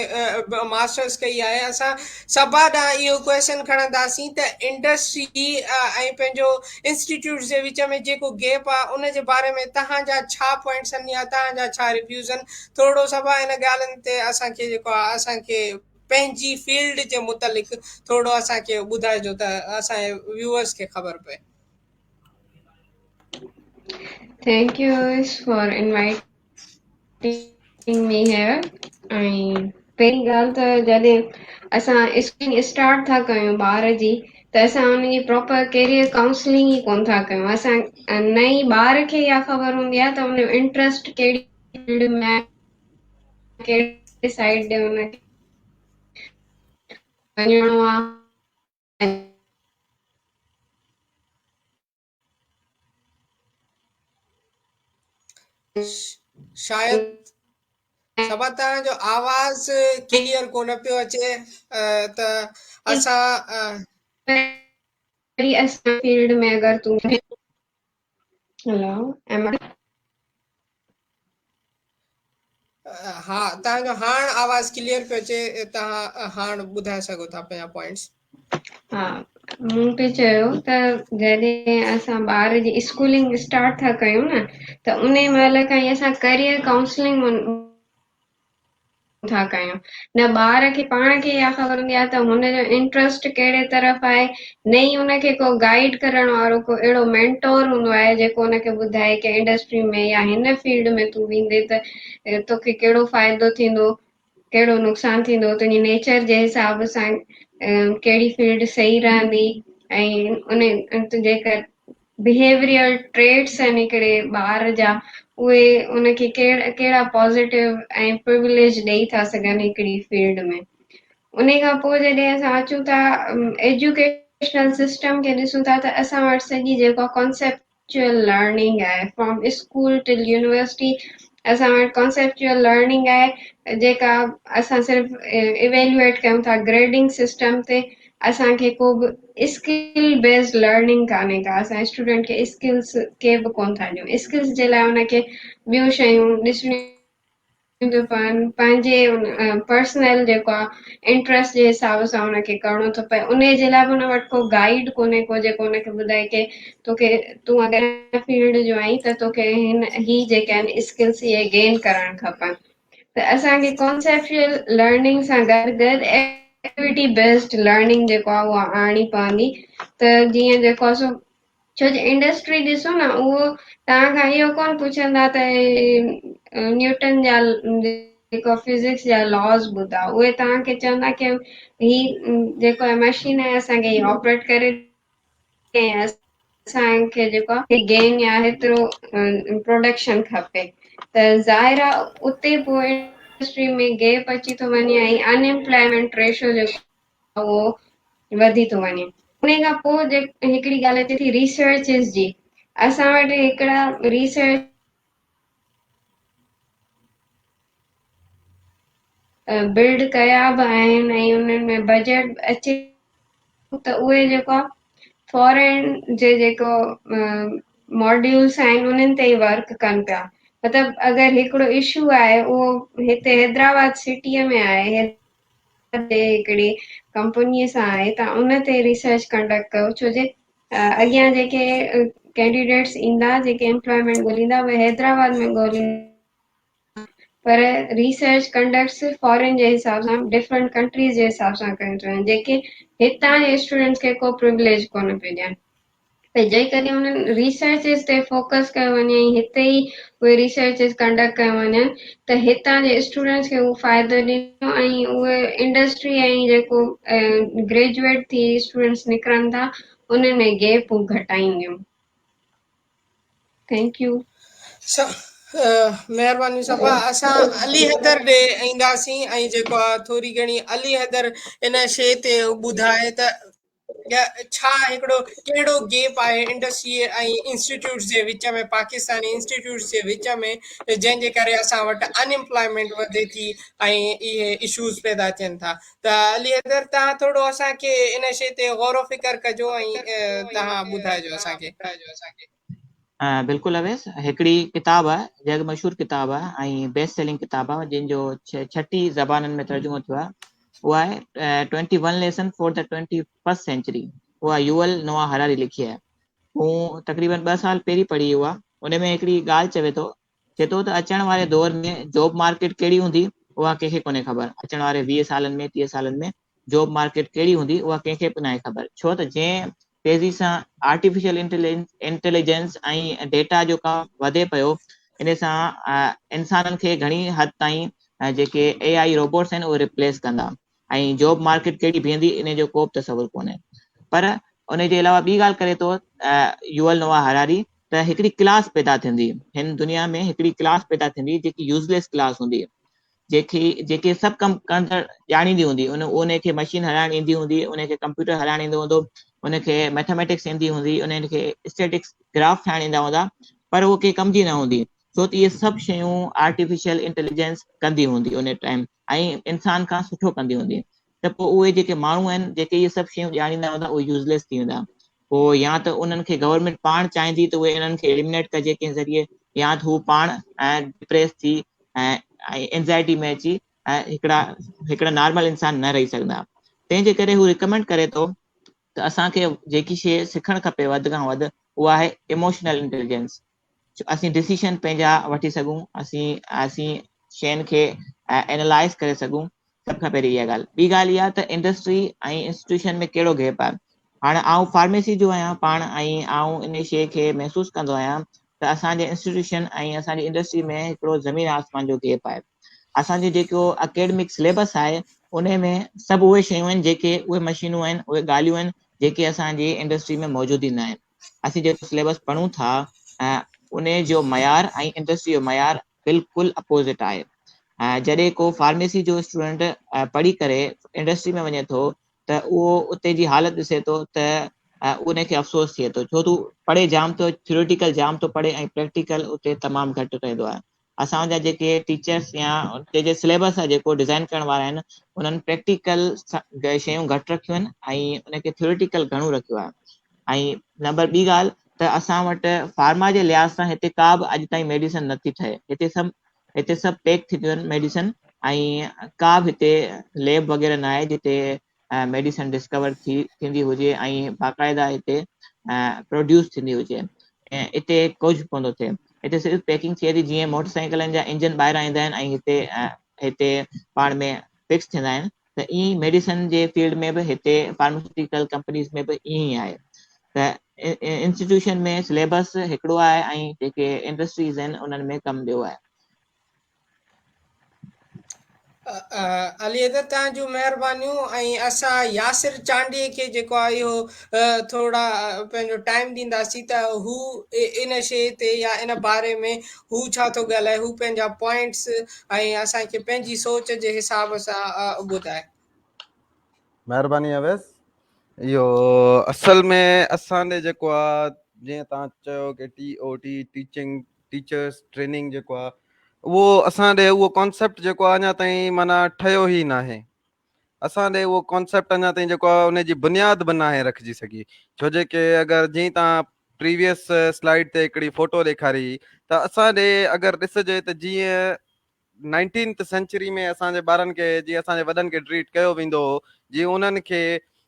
मास्टर्स कई आहे। असां सबा ॾांहुं इहो क्वेश्चन खणंदासीं त इंडस्ट्री ऐं पंहिंजो इंस्टीट्यूट जे विच में जेको गैप आहे उन जे बारे में तव्हांजा छा पॉइंट्स आहिनि, या तव्हांजा छा रिव्यूज़ आहिनि? थोरो सबा इन ॻाल्हियुनि ते असांखे जेको आहे असांखे पंहिंजी फील्ड जे मुतलिक़ थोरो असांखे ॿुधाइजो त असांजे व्यूअर्स खे ख़बर पए। Thank you for inviting me here. ऐं पहिरीं ॻाल्हि त जॾहिं असां स्कूलिंग स्टार्ट था कयूं ॿार जी, त असां उनजी प्रॉपर कैरियर काउंसलिंग ई कोन था कयूं। असां नई ॿार खे इहा ख़बर हूंदी आहे त उनजो इंट्रस्ट कहिड़ी फील्ड में आहे, कहिड़ी साइड ॾे उनखे वञिणो आहे। शायद सबा तव्हांजो आवाज़ क्लियर कोन पियो अचे, त असां असां फील्ड में अगरि तूं हेलो हा, तव्हांजो हाणे आवाज़ क्लियर पियो अचे। तव्हां हाणे ॿुधाए सघो था पंहिंजा पॉइंट्स। हा, मूं पे चयो त जॾहिं असां ॿार जी स्कूलिंग स्टार्ट था कयूं न, त उन महिल खां ई असां करियर काउंसलिंग था कयूं। न ॿार खे पाण खे इहा ख़बर हूंदी आहे त हुनजो इंट्रस्ट कहिड़े तरफ़ आहे, न ई हुनखे को गाइड करण वारो को अहिड़ो मेंटोर हूंदो आहे जेको हुनखे ॿुधाए की इंडस्ट्री में या हिन फील्ड में तूं वेंदे त तोखे कहिड़ो फ़ाइदो थींदो, कहिड़ो नुक़सानु थींदो, तुंहिंजी नेचर जे हिसाब सां कहिड़ी फील्ड सही रहंदी, ऐं उन जेकर बिहेवियरल ट्रेट्स आहिनि हिकिड़े ॿार जा, उहे उनखे कहिड़ा पॉज़िटिव ऐं प्रिविलेज ॾेई था सघनि हिकिड़ी फील्ड में। उन खां पोइ जॾहिं असां अचूं था एजुकेशनल सिस्टम खे ॾिसूं था त असां वटि सॼी जेको कॉन्सेप्चुअल लर्निंग आहे फ्रॉम स्कूल टिल यूनिवर्सिटी, असां वटि कॉन्सेप्चुअल लर्निंग आहे जेका असां सिर्फ़ु इवेल्युएट कयूं था ग्रेडिंग सिस्टम ते। असांखे को बि स्किल बेस्ड लर्निंग कान्हे का, असां स्टूडेंट खे स्किल्स के बि कोन था ॾियूं। स्किल्स जे लाइ उनखे ॿियूं शयूं ॾिसणियूं पंहिंजे पर्सनल जेको आहे इंट्रस्ट जे हिसाब सां हुनखे करिणो थो पए। उन जे लाइ बि हुन वटि को गाइड कोन्हे को जेको हुनखे ॿुधाए की तोखे तूं अगरि फील्ड जो आई त तोखे ही जेके आहिनि स्किल्स इहे गेन करणु खपनि। त असांखे कॉन्सेप्चुअल लर्निंग सां गॾु गॾु एक्टिविटी बेस्ड लर्निंग जेको आहे उहा आणणी पवंदी। त जीअं जेको आहे छो जो इंडस्ट्री ॾिसो न, उहो तव्हांखां इहो कोन पुछंदा त न्यूटन जा जेको फिजिक्स जा लॉस ॿुधा, उहे तव्हांखे चवंदा की ही जेको आहे मशीन आहे असांखे ही ऑपरेट करे असांखे जेको आहे गेन या हेतिरो प्रोडक्शन खपे। त ज़ाहिर आहे उते पोइ इंडस्ट्री में गैप अची थो वञे ऐं अनएम्प्लॉयमेंट रेशो जेको उहो वधी थो वञे। उन खां पोइ हिकिड़ी ॻाल्हि अचे थी रिसर्चिस जी। असां वटि हिकिड़ा रिसर्च बिल्ड कया बि आहिनि ऐं उन्हनि में बजट अचे त उहे जेको आहे फॉरेन जे जेको मॉड्यूल्स आहिनि उन्हनि ते ई वर्क कनि पिया। मतिलबु अगरि हिकिड़ो इशू आहे उहो हिते हैदराबाद सिटीअ में आहे, हिकिड़ी कंपनीअ सां आहे, तव्हां उन ते रिसर्च कंडक्ट कयो। छो जे अॻियां जेके कैंडिडेट्स ईंदा जेके एम्प्लॉयमेंट ॻोल्हींदा उहे हैदराबाद में ॻोल्हींदा, पर रिसर्च कंडक्ट सिर्फ़ु फॉरेन जे हिसाब सां डिफरेंट कंट्रीज़ जे हिसाब सां कयूं आहिनि जेके हितां जे स्टूडेंट्स खे को प्रिविलेज कोन पियो ॾियनि। त जेकॾहिं उन्हनि रिसर्चिस ते फोकस कयो वञे ऐं हिते ई उहे रिसर्चिस कंडक्ट कयो वञनि त हितां जे स्टूडेंट्स खे उहो फ़ाइदो ॾींदो ऐं उहे इंडस्ट्री ऐं जेको ग्रेजुएट थी स्टूडेंट्स निकिरनि था उन में गैप घटाईंदियूं। Thank U. महिरबानी सफ़ा। असां अली हैदर ॾे ईंदासीं ऐं जेको आहे थोरी घणी अली हैदर इन शइ ते ॿुधाए त छा हिकिड़ो कहिड़ो गैप आहे इंडस्ट्री ऐं इंस्टीट्यूट्स जे विच में, पाकिस्तानी इंस्टीट्यूट्स जे विच में, जंहिंजे करे असां वटि अनएम्प्लॉयमेंट वधे थी ऐं इहे इशूज़ पैदा थियनि था। त अली हैदर तव्हां थोरो असांखे इन शइ ते गौर फ़िकर कजो ऐं तव्हां ॿुधाइजो असांखे। बिल्कुलु अवेस, हिकिड़ी किताबु आहे जग मशहूरु किताबु आहे ऐं बेस्ट सेलिंग किताबु आहे जंहिंजो 6 ज़बाननि में तर्जुमो थियो आहे। उहा आहे 21 lesson for the 21st century. उहा यूएल नोआ हरारी लिखी आहे। हू तक़रीबन 2 साल पहिरीं पढ़ी हुआ। उन में हिकिड़ी ॻाल्हि चए थो त अचण वारे दौर में जॉब मार्केट कहिड़ी हूंदी उहा कंहिंखे कोन्हे ख़बर। अचण वारे 20 सालनि में 30 सालनि में जॉब मार्केट कहिड़ी हूंदी उहा कंहिंखे बि नाहे ख़बर। छो त जंहिं तेज़ी सां आर्टिफिशियल इंटेलिजेंस ऐं डेटा जो कमु वधे पियो, इन सां इंसाननि खे घणी हद ताईं जेके AI रोबोट्स आहिनि उहे रिप्लेस कंदा ऐं जॉब मार्केट कहिड़ी बीहंदी इन जो को बि तसवुरु कोन्हे। पर उन जे अलावा ॿी ॻाल्हि करे थो यूएल नोआ हरारी त हिकिड़ी क्लास पैदा थींदी हिन दुनिया में, हिकिड़ी क्लास पैदा थींदी जेकी यूज़लेस क्लास हूंदी, जेके सभु कमु कंदड़ ॼाणींदी हूंदी। उनखे मशीन हलाइण ईंदी हूंदी, उनखे कंप्यूटर हलाइण ईंदो हूंदो, उनखे मैथमेटिक्स ईंदी हूंदी, उनखे स्टैटिक्स ग्राफ ठाहिण ईंदा हूंदा, पर उहो कंहिं कम जी न हूंदी। छो त इहे सभु शयूं आर्टिफिशियल इंटेलिजेंस कंदी हूंदी उन टाइम ऐं इंसान खां सुठो कंदी हूंदी। त पोइ उहे जेके माण्हू आहिनि जेके इहे सभु शयूं ॼाणींदा हूंदा उहे यूज़लेस थी वेंदा। पोइ या त उन्हनि खे गवर्नमेंट पाण चाहींदी त उहे इन्हनि खे एलिमिनेट कजे कंहिं ज़रिए, या त हू पाण डिप्रेस थी ऐं एंज़ाइटी में अची हिकिड़ा नॉर्मल इंसान न रही सघंदा। तंहिंजे करे हू रिकमेंड करे थो त असांखे जेकी शइ सिखणु खपे वधि खां वधि उहा आहे इमोशनल इंटेलिजेंस। असीं डिसीशन पंहिंजा वठी सघूं, असीं शयुनि खे एनालाइज़ करे सघूं। सभ खां पहिरीं इहा ॻाल्हि। ॿी ॻाल्हि इहा त इंडस्ट्री ऐं इंस्टीट्यूशन में कहिड़ो गैप आहे। हाणे आउं फार्मेसी जो आहियां पाण ऐं आउं इन शइ खे महसूसु कंदो आहियां त असांजे इंस्टीट्यूशन ऐं असांजी इंडस्ट्री में हिकिड़ो ज़मीन आसमान जो गैप आहे। असांजो जेको अकेडमिक सिलेबस आहे उन में सभु उहे शयूं आहिनि जेके उहे मशीनूं आहिनि, उहे ॻाल्हियूं आहिनि जेके असांजी इंडस्ट्री में मौजूदु ई न आहिनि। असीं जेको सिलेबस पढ़ूं था उन जो मयार ऐं इंडस्ट्री जो मयार बिल्कुलु अपोज़िट आहे। जॾहिं को फार्मेसी जो स्टूडेंट पढ़ी करे इंडस्ट्री में वञे थो त उहो उते जी हालत ॾिसे थो त उनखे अफ़सोस थिए थो, छो तूं पढ़े जाम थो, थियोरिटिकल जाम थो पढ़े ऐं प्रैक्टिकल उते तमामु घटि रहंदो आहे। असांजा जेके टीचर्स या जे सिलेबस आहे जेको डिज़ाइन करण वारा आहिनि उन्हनि प्रैक्टिकल शयूं घटि रखियूं आहिनि ऐं उनखे थियोरिटिकल घणो रखियो आहे। ऐं नंबर ॿी ॻाल्हि त असां वटि फार्मा जे लिहाज़ सां हिते का बि अॼु ताईं मेडिसिन नथी ठहे। हिते सभु पैक थी थियूं आहिनि मेडिसिन ऐं का बि हिते लैब वग़ैरह न आहे जिते मेडिसिन डिस्कवर थींदी हुजे ऐं बाक़ाइदा हिते प्रोड्यूस थींदी हुजे। ऐं हिते कुझु कोन थो थिए, हिते सिर्फ़ु पैकिंग थिए थी। जीअं मोटरसाइकिलनि जा इंजन ॿाहिरां ईंदा आहिनि ऐं हिते पाण में फिक्स थींदा आहिनि, त ईअं ई मेडिसिन जे फील्ड में बि हिते फार्मास्यूटिकल कंपनीज़ में बि ईअं ई आहे। त इंस्टीट्यूशन में सिलेबस हिकिड़ो आहे ऐं जेके इंडस्ट्रीज़ आहिनि उन्हनि में कमु ॿियो आहे। अली अदर तव्हां जूं महिरबानियूं। ऐं असां यासिर चांडीअ खे जेको आहे इहो थोरा पंहिंजो टाइम ॾींदासीं त हू इन शइ ते या इन बारे में हू छा थो ॻाल्हाए, हू पंहिंजा पॉइंट्स ऐं असांखे पंहिंजी सोच जे हिसाब सां ॿुधाए। महिरबानी अवैस। इहो असल में असांजे जेको आहे जीअं तव्हां चयो की TOT टीचर्स ट्रेनिंग जेको आहे उहो असां ॾे उहो कॉन्सेप्ट जेको आहे अञा ताईं माना ठहियो ई न आहे। असां ॾे उहो कॉन्सेप्ट अञा ताईं जेको आहे उनजी बुनियाद बि नाहे रखिजी सघी। छो जे की अगरि जीअं तव्हां प्रीवियस स्लाइड ते हिकिड़ी फोटो ॾेखारी त असां ॾे अगरि ॾिसजे त जीअं 19th सेंचुरी में असांजे ॿारनि खे जीअं असांजे वॾनि खे ट्रीट कयो वेंदो हो, जीअं उन्हनि खे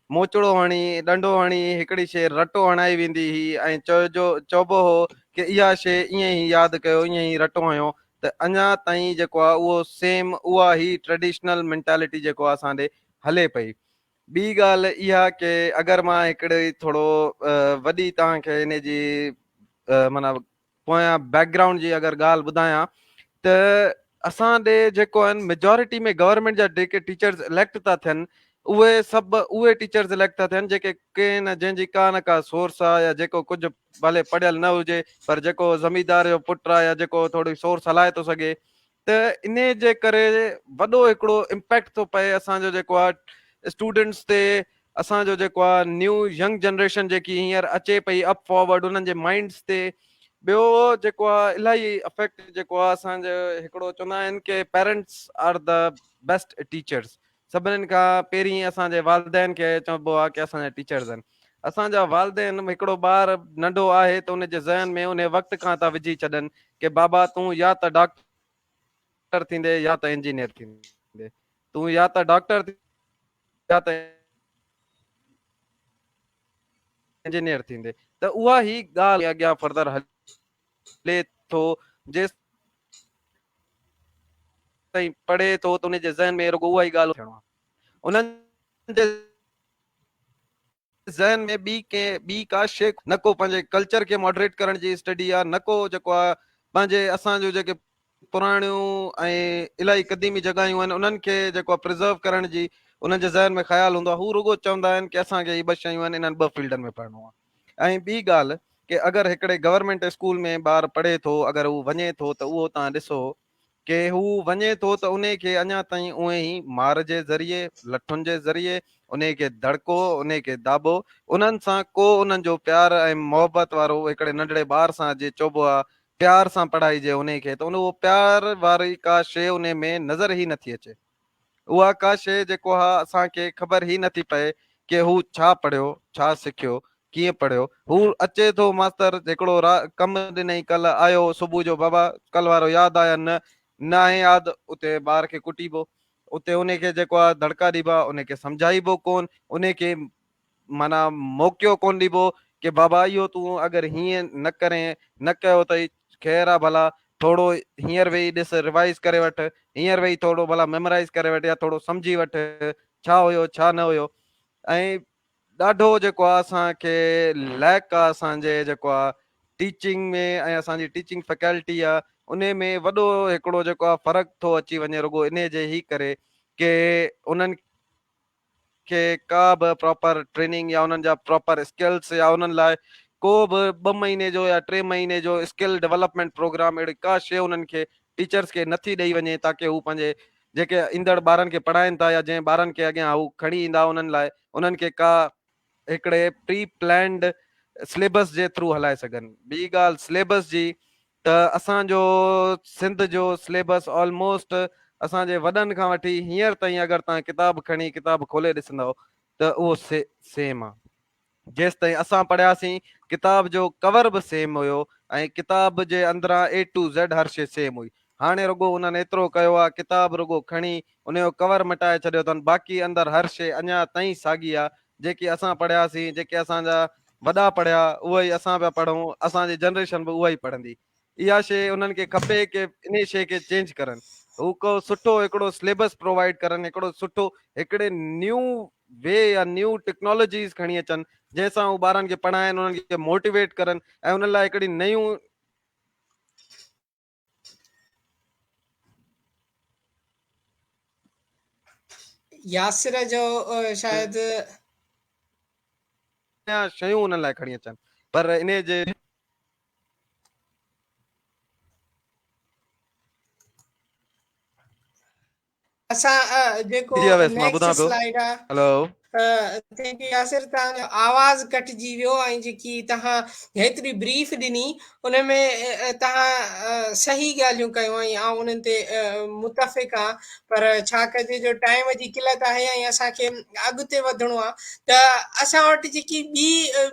मोचड़ो हणी डंडो हणी हिकिड़ी शइ रटो हणाई वेंदी हुई ऐं चइबो हो की इहा शइ ईअं ई यादि कयो, ईअं ई रटो हयो। त अञा ताईं जेको आहे उहो सेम उहा ई ट्रेडिशनल मेंटालिटी जेको आहे असां ॾे हले पई। ॿी ॻाल्हि इहा की अगरि मां हिकिड़ी थोरो वॾी तव्हांखे इन जी माना पोयां बैकग्राउंड जी अगरि ॻाल्हि ॿुधायां त असां ॾे जेको आहिनि मेजॉरिटी में गवर्नमेंट जा जेके टीचर्स इलेक्ट था थियनि उहे सभु उहे टीचर्स इलेक्ट था थियनि जेके के न जंहिंजी का न का सोर्स आहे या जेको कुझु भले पढ़ियल न हुजे पर जेको ज़मींदार जो पुटु आहे या जेको थोरी सोर्स हलाए थो सघे। त इन जे करे वॾो हिकिड़ो इम्पैक्ट थो पए असांजो जेको आहे स्टूडेंट्स ते। असांजो जेको आहे न्यू यंग जनरेशन जेकी हींअर अचे पई अप फॉरवर्ड उन्हनि जे माइंड्स ते ॿियो जेको आहे इलाही अफेक्ट जेको आहे असांजो हिकिड़ो चवंदा आहिनि की parents are the best teachers. सभिनीनि खां पहिरीं असांजे वालदेन खे चइबो आहे की असांजा टीचर्स आहिनि। असांजा वालदेन हिकिड़ो ॿार नंढो आहे त उनजे ज़हन में उन वक़्त खां था विझी छॾनि की बाबा तूं या त डॉक्टर थींदे या त इंजीनियर थींदे, तूं या त डॉक्टर या त इंजीनियर थींदे। त उहा ई ॻाल्हि अॻियां फर्दर हले थो जेसि ताईं पढ़े थो त उनजे ज़हन में रुॻो उहा ई ॻाल्हि थियणो आहे। उन्हनि जे ज़हन में ॿी का शइ न को पंहिंजे कल्चर खे मॉडरेट करण जी स्टडी आहे, न को जेको आहे पंहिंजे असांजो जेके पुराणियूं ऐं इलाही क़दीमी जॻहियूं आहिनि उन्हनि खे जेको आहे प्रिज़र्व करण जी उन्हनि जे ज़हन में ख़्यालु हूंदो आहे। हू रुॻो चवंदा आहिनि की असांखे हीअ ॿ शयूं आहिनि, इन्हनि ॿ फील्डनि में पढ़णो आहे। ऐं ॿी ॻाल्हि की अगरि हिकिड़े गवर्नमेंट स्कूल में ॿारु पढ़े थो, अगरि हू वञे थो त उहो तव्हां ॾिसो की हू वञे थो त उन खे अञा ताईं उहे ई मार जे ज़रिए लठुनि जे ज़रिए उन खे धड़को उन खे दाबो उन्हनि सां को उन्हनि जो प्यार ऐं मोहबत वारो हिकिड़े नंढड़े ॿार सां जीअं चइबो आहे प्यार सां पढ़ाइजे उन खे, त उहो प्यार वारी का शइ उन में नज़र ई नथी अचे। उहा का शइ जेको आहे असांखे ख़बर ई नथी पए की हू छा पढ़ियो, छा सिखियो, कीअं पढ़ियो। हू अचे थो मास्तर हिकिड़ो कमु ॾिनई कल्ह आयो सुबुह जो, बाबा कल्ह वारो यादि आया न आहे यादि, उते ॿार खे कुटीबो, उते उनखे जेको आहे धड़का ॾिबा, उनखे सम्झाइबो कोन, उनखे माना मौक़ो कोन ॾिबो की बाबा इहो तूं अगरि हीअं न करें न कयो अथई ख़ैरु आहे भला थोरो हींअर वेही ॾिस रिवाइज़ करे वठि, हींअर वेही थोरो भला मेमोराइज़ करे वठि या थोरो सम्झी वठि छा हुयो छा न हुयो। ऐं ॾाढो जेको आहे असांखे लैक आहे असांजे जेको आहे टीचिंग में ऐं असांजी टीचिंग फैकल्टी आहे उन में वॾो हिकिड़ो जेको आहे फ़र्क़ु थो अची वञे रुॻो इन जे ई करे की उन्हनि खे का बि प्रॉपर ट्रेनिंग या उन्हनि जा प्रॉपर स्किल्स या उन्हनि लाइ को बि 2 महीने जो या 3 महीने जो स्किल डेवलपमेंट प्रोग्राम अहिड़ी का शइ उन्हनि खे टीचर्स खे नथी ॾेई वञे ताकी हू पंहिंजे जेके ईंदड़ ॿारनि खे पढ़ाइनि था या जंहिं ॿारनि खे अॻियां हू खणी ईंदा उन्हनि लाइ उन्हनि खे का हिकिड़े प्री प्लैंड सिलेबस जे थ्रू हलाए सघनि। ॿी ॻाल्हि सिलेबस जी, त असांजो सिंध जो सिलेबस ऑलमोस्ट असांजे वॾनि खां वठी हींअर ताईं अगरि तव्हां किताब खोले ॾिसंदव त उहो सेम आहे। जेसि ताईं असां पढ़ियासीं किताब जो कवर बि सेम हुयो ऐं किताब जे अंदरां A to Z हर शइ सेम हुई। हाणे रुगो उन्हनि एतिरो कयो आहे, किताब रुगो खणी उनजो कवर मटाए छॾियो अथनि, बाक़ी अंदरि हर शइ अञा ताईं साॻी आहे। जेकी असां पढ़ियासीं, जेके असांजा वॾा पढ़िया उहा ई असां पिया पढ़ूं, असांजी जनरेशन बि उहा ई पढ़ंदी। इहा शइ उन्हनि खे खपे कि इन शइ खे चेंज करनि, हू को सुठो हिकिड़ो सिलेबस प्रोवाइड करनि, हिकिड़ो सुठो हिकिड़े न्यू वे या न्यू टेक्नोलॉजीस खणी अचनि जंहिंसां हू ॿारनि खे पढ़ाइनि, उन्हनि खे मोटिवेट करनि ऐं उन लाइ हिकिड़ी नयूं यासिर जो शायदि शयूं उन्हनि लाइ खणी अचनि। पर इन जे असां जेको मां नेक्स्ट ॿुधां पियो। स्लाइड आहे हेलो, थैंक यू यासिर, तव्हांजो आवाज़ कटिजी वियो ऐं जेकी तव्हां हेतिरी ब्रीफ ॾिनी उनमें तव्हां सही ॻाल्हियूं कयूं ऐं आउं उन्हनि ते मुतफ़िक़ आहियां। पर छा कजे जो टाइम जी किलत आहे ऐं असांखे अॻिते वधिणो आहे, त असां वटि जेकी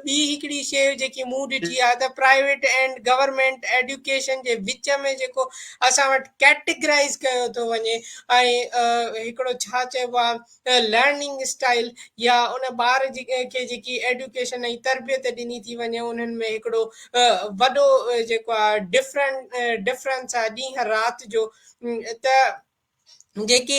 ॿी हिकिड़ी शइ जेकी मूं ॾिठी आहे त प्राइवेट एंड गवर्नमेंट एजुकेशन जे विच में जेको असां वटि कैटेगराइज़ कयो थो वञे ऐं हिकिड़ो छा चइबो आहे लर्निंग स्टाइल या उन ॿार खे जेकी एडुकेशन ऐं तरबियत ॾिनी थी वञे उन्हनि में हिकिड़ो वॾो जेको आहे डिफरेंस आहे ॾींहं राति जो। त जेके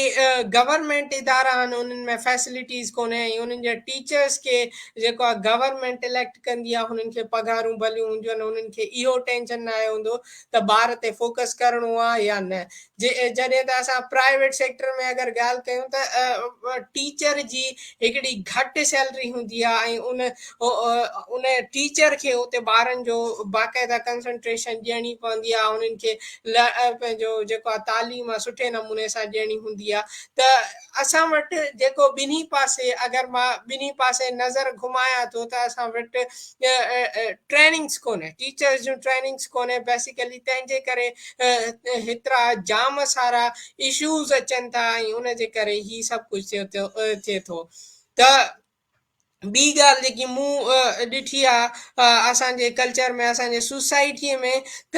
गवर्नमेंट इदारा आहिनि उन्हनि में फैसिलिटीज़ कोन्हे ऐं उन्हनि जे टीचर्स खे जेको आहे गवर्नमेंट इलेक्ट कंदी आहे, हुननि खे पघारूं भलियूं हूंदियूं आहिनि, उन्हनि खे इहो टेंशन न आहे हूंदो त ॿार ते फोकस करिणो आहे या न। जॾहिं त असां प्राइवेट सेक्टर में अगरि ॻाल्हि कयूं त टीचर जी हिकिड़ी घटि सैलरी हूंदी आहे ऐं उन टीचर खे उते ॿारनि जो बाक़ाइदा कंसंट्रेशन ॾियणी पवंदी आहे, उन्हनि खे पंहिंजो जेको आहे तालीम आहे सुठे नमूने सां ॾियणी हूंदी आहे। त असां वटि जेको ॿिन्ही पासे अगरि मां ॿिन्ही पासे नज़र घुमायां थो त असां वटि ट्रेनिंग्स कोन्हे, टीचर्स जूं ट्रेनिंग्स कोन्हे बेसिकली, तंहिंजे करे हेतिरा जाम सारा इशूज़ अचनि था ऐं उनजे करे ही सभु कुझु थिए थो। त ॿी ॻाल्हि जेकी मूं ॾिठी आहे असांजे कल्चर में, असांजे सोसाइटीअ में, त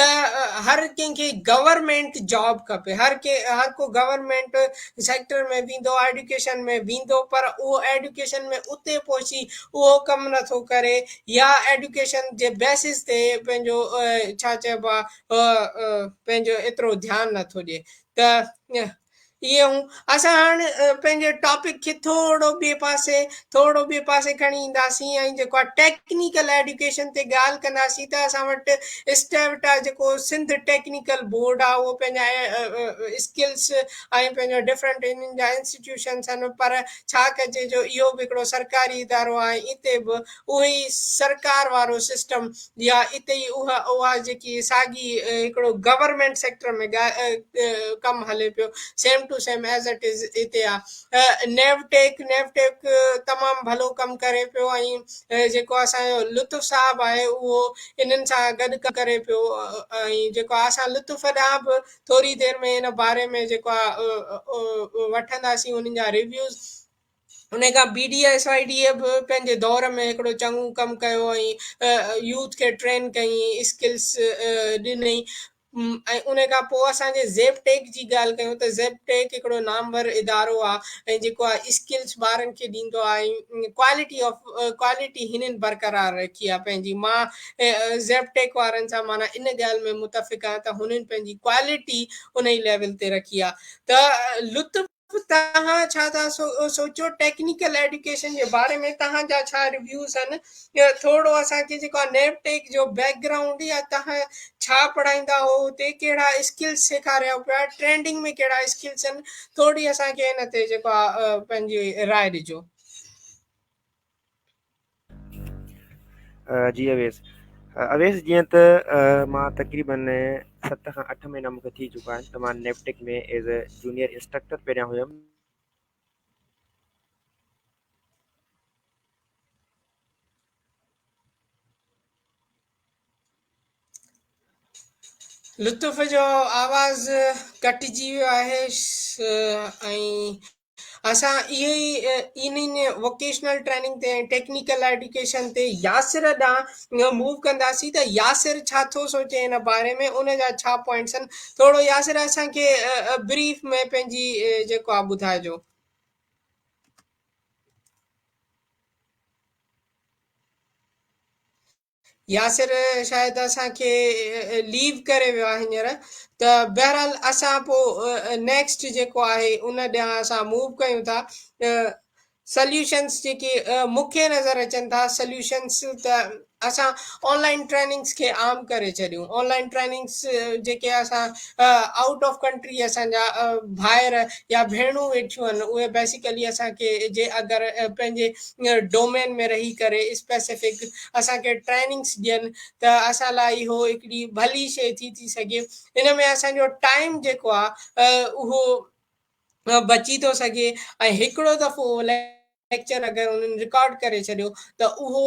हर कंहिंखे गवर्नमेंट जॉब खपे, हर को गवर्नमेंट सेक्टर में वेंदो, एडुकेशन में वेंदो, पर उहो एडुकेशन में उते पहुची उहो कमु नथो करे या एडुकेशन जे बेसिस ते पंहिंजो छा चइबो आहे पंहिंजो एतिरो ध्यानु नथो ॾिए। त इहो असां हाणे पंहिंजे टॉपिक खे थोरो ॿिए पासे खणी ईंदासीं ऐं जेको आहे टेक्निकल एडुकेशन ते ॻाल्हि कंदासीं। त असां वटि स्टेविटा जेको सिंध टेक्निकल बोर्ड आहे उहो पंहिंजा स्किल्स ऐं पंहिंजो डिफरेंट इन्हनि जा इंस्टीट्यूशन्स आहिनि, पर छा कजे जो इहो बि हिकिड़ो सरकारी इदारो आहे, इते बि उहो ई सरकार वारो सिस्टम या इते ई उहा जेकी साॻी हिकिड़ो गवर्नमेंट सेक्टर में कमु हले पियो, same to same as it is इते आहे। नेवटेक तमामु भलो कमु करे पियो ऐं जेको असांजो लुत्फ़ साहब आहे उहो इन्हनि सां गॾु करे पियो ऐं जेको आहे असां लुत्फ़ ॾांहुं बि थोरी देरि में इन बारे में जेको आहे वठंदासीं उन्हनि जा रिव्यूज़। उन खां BDSYD बि पंहिंजे दौर में हिकिड़ो चङो कमु कयो ऐं यूथ खे ट्रेन कई, स्किल्स ॾिनई। ऐं उन खां पोइ असांजे ज़ेपटेक जी ॻाल्हि कयूं त ज़ेपटेक हिकिड़ो नामवर इदारो आहे ऐं जेको आहे स्किल्स ॿारनि खे ॾींदो आहे ऐं क्वालिटी हिननि बरक़रार रखी आहे पंहिंजी। मां ज़ेपटेक वारनि सां माना इन ॻाल्हि में मुतफ़िक़ आहियां त हुननि पंहिंजी क्वालिटी उन ई लेवल ते रखी आहे। त लुत्फ़ तव्हां छा था सोचो टेक्निकल एडुकेशन जे बारे में, तव्हांजा छा रिव्यूज़ आहिनि? थोरो असांखे जेको आहे नेवटेक जो बैकग्राउंड या तव्हां छा पढ़ाईंदा हो, हुते कहिड़ा स्किल्स सेखारिया पिया, ट्रेंडिंग में कहिड़ा स्किल्स आहिनि, थोरी असांखे हिन ते जेको आहे पंहिंजी राय ॾिजो। जी अवेस, अवेस जीअं त मां तक़रीबन 7 खां 8 महीना मूंखे थी चुका आहिनि त मां नेपटेक में एज़ अ जूनियर इंस्ट्रक्टर पहिरियां हुयुमि। लुत्फ़ जो आवाज़ कटिजी वियो आहे ऐं असां इहे ई इन्हनि वोकेशनल ट्रेनिंग ते टेक्निकल एजुकेशन ते यासिर ॾांहुं मूव कंदासीं त यासिर छा थो सोचे हिन बारे में, उन जा छा पॉइंट्स आहिनि, थोरो यासिर असांखे ब्रीफ में पंहिंजी जेको आहे ॿुधाइजो। यासिर शायदि असांखे लीव करे वियो आहे हींअर, त बहरहाल असां पोइ नेक्स्ट जेको आहे उन ॾांहुं असां मूव कयूं था। सल्यूशन्स जेके मूंखे नज़र अचनि था, सल्यूशन्स त असां ऑनलाइन ट्रेनिंग्स खे आम करे छॾियूं। ऑनलाइन ट्रेनिंग्स जेके असां आउट ऑफ कंट्री असांजा भाइर या भेणूं वेठियूं आहिनि, उहे बेसिकली असांखे जे अगरि पंहिंजे डोमेन में रही करे स्पेसिफिक असांखे ट्रेनिंग्स ॾियनि त असां लाइ इहो हिकिड़ी भली शइ थी सघे। इन में असांजो टाइम जेको आहे उहो बची थो सघे ऐं हिकिड़ो दफ़ो लेक्चर अगरि उन्हनि रिकॉर्ड करे छॾियो त उहो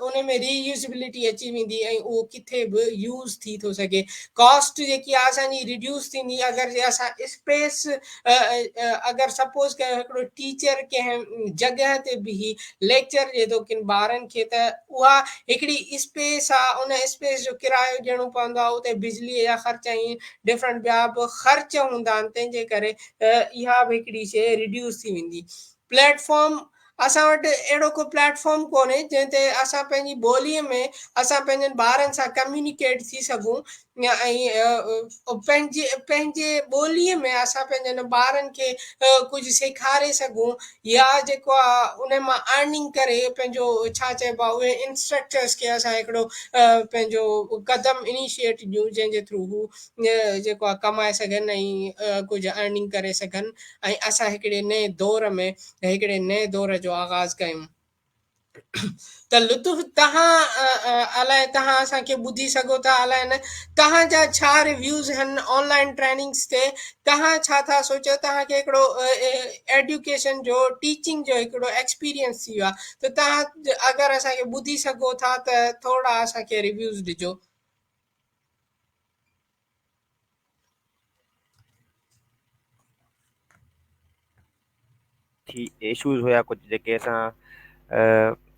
उन में रीयूज़बिलिटी अची वेंदी ऐं उहो किथे बि यूज़ थी थो सघे। कॉस्ट जेकी आहे असांजी रिड्यूस थींदी अगरि जे असां स्पेस अगरि सपोज़ कयो हिकिड़ो टीचर कंहिं जॻह ते बीही लेक्चर ॾिए थो किन ॿारनि खे, त उहा हिकिड़ी स्पेस आहे, उन स्पेस जो किरायो ॾियणो पवंदो आहे, उते बिजलीअ जा ख़र्च ऐं डिफरेंट ॿिया बि ख़र्च हूंदा आहिनि, तंहिंजे करे इहा बि हिकिड़ी शइ रिड्यूस थी वेंदी। प्लेटफॉर्म असां वटि अहिड़ो को प्लेटफॉर्म कोन्हे जंहिं ते असां पंहिंजी ॿोलीअ में असां पंहिंजनि ॿारनि सां कम्यूनिकेट थी सघूं ऐं पंहिंजे ॿोलीअ में असां पंहिंजनि ॿारनि खे कुझु सेखारे सघूं, या जेको आहे उन मां अर्निंग करे पंहिंजो छा चइबो आहे उहे इंस्ट्रक्टर्स खे असां हिकिड़ो पंहिंजो कदम इनिशिएट ॾियूं जंहिंजे थ्रू हू जेको आहे कमाए सघनि ऐं कुझु अर्निंग करे सघनि ऐं असां हिकिड़े नए दौर जो आगाज़ कयूं। त लुत्फ़ तव्हां अलाए तव्हां असांखे ॿुधी सघो था अलाए न, तव्हांजा छा रिव्यूज़ आहिनि ऑनलाइन ट्रेनिंग्स ते, तव्हां छा था सोचो, तव्हांखे हिकिड़ो एड्यूकेशन जो टीचिंग जो हिकिड़ो एक्सपीरियंस थी वियो आहे, त तव्हां अगरि असांखे ॿुधी सघो था त थोरा असांखे रिव्यूज़ ॾिजो। थी इशूज़ हुया कुझु जेके असां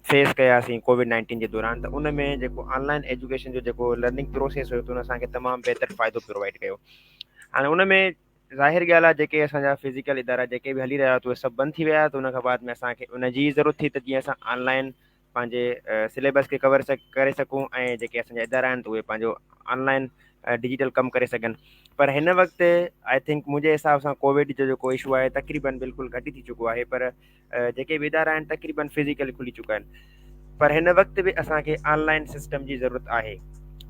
फेस कयासीं कोविड-19 जे दौरान, त उन में जेको ऑनलाइन एजुकेशन जो जेको लर्निंग प्रोसेस हुयो त उन असांखे तमामु बहितर फ़ाइदो प्रोवाइड कयो। हाणे उन में ज़ाहिर ॻाल्हि आहे जेके असांजा फिज़िकल इदारा जेके बि हली रहिया हुआ त उहे सभु बंदि थी विया, त उन खां बाद में असांखे उन जी ज़रूरत थी त जीअं असां ऑनलाइन पंहिंजे सिलेबस खे कवर करे सघूं ऐं जेके असांजा इदारा आहिनि त उहे पंहिंजो ऑनलाइन डिजिटल कमु करे सघनि। पर हिन वक़्तु आई थिंक मुंहिंजे हिसाब सां कोविड जो जेको इशू आहे तक़रीबन बिल्कुलु घटि थी चुको आहे, पर जेके बि इदारा आहिनि तक़रीबन फिज़िकली खुली चुका आहिनि। पर हिन वक़्तु बि असांखे ऑनलाइन सिस्टम जी ज़रूरत आहे,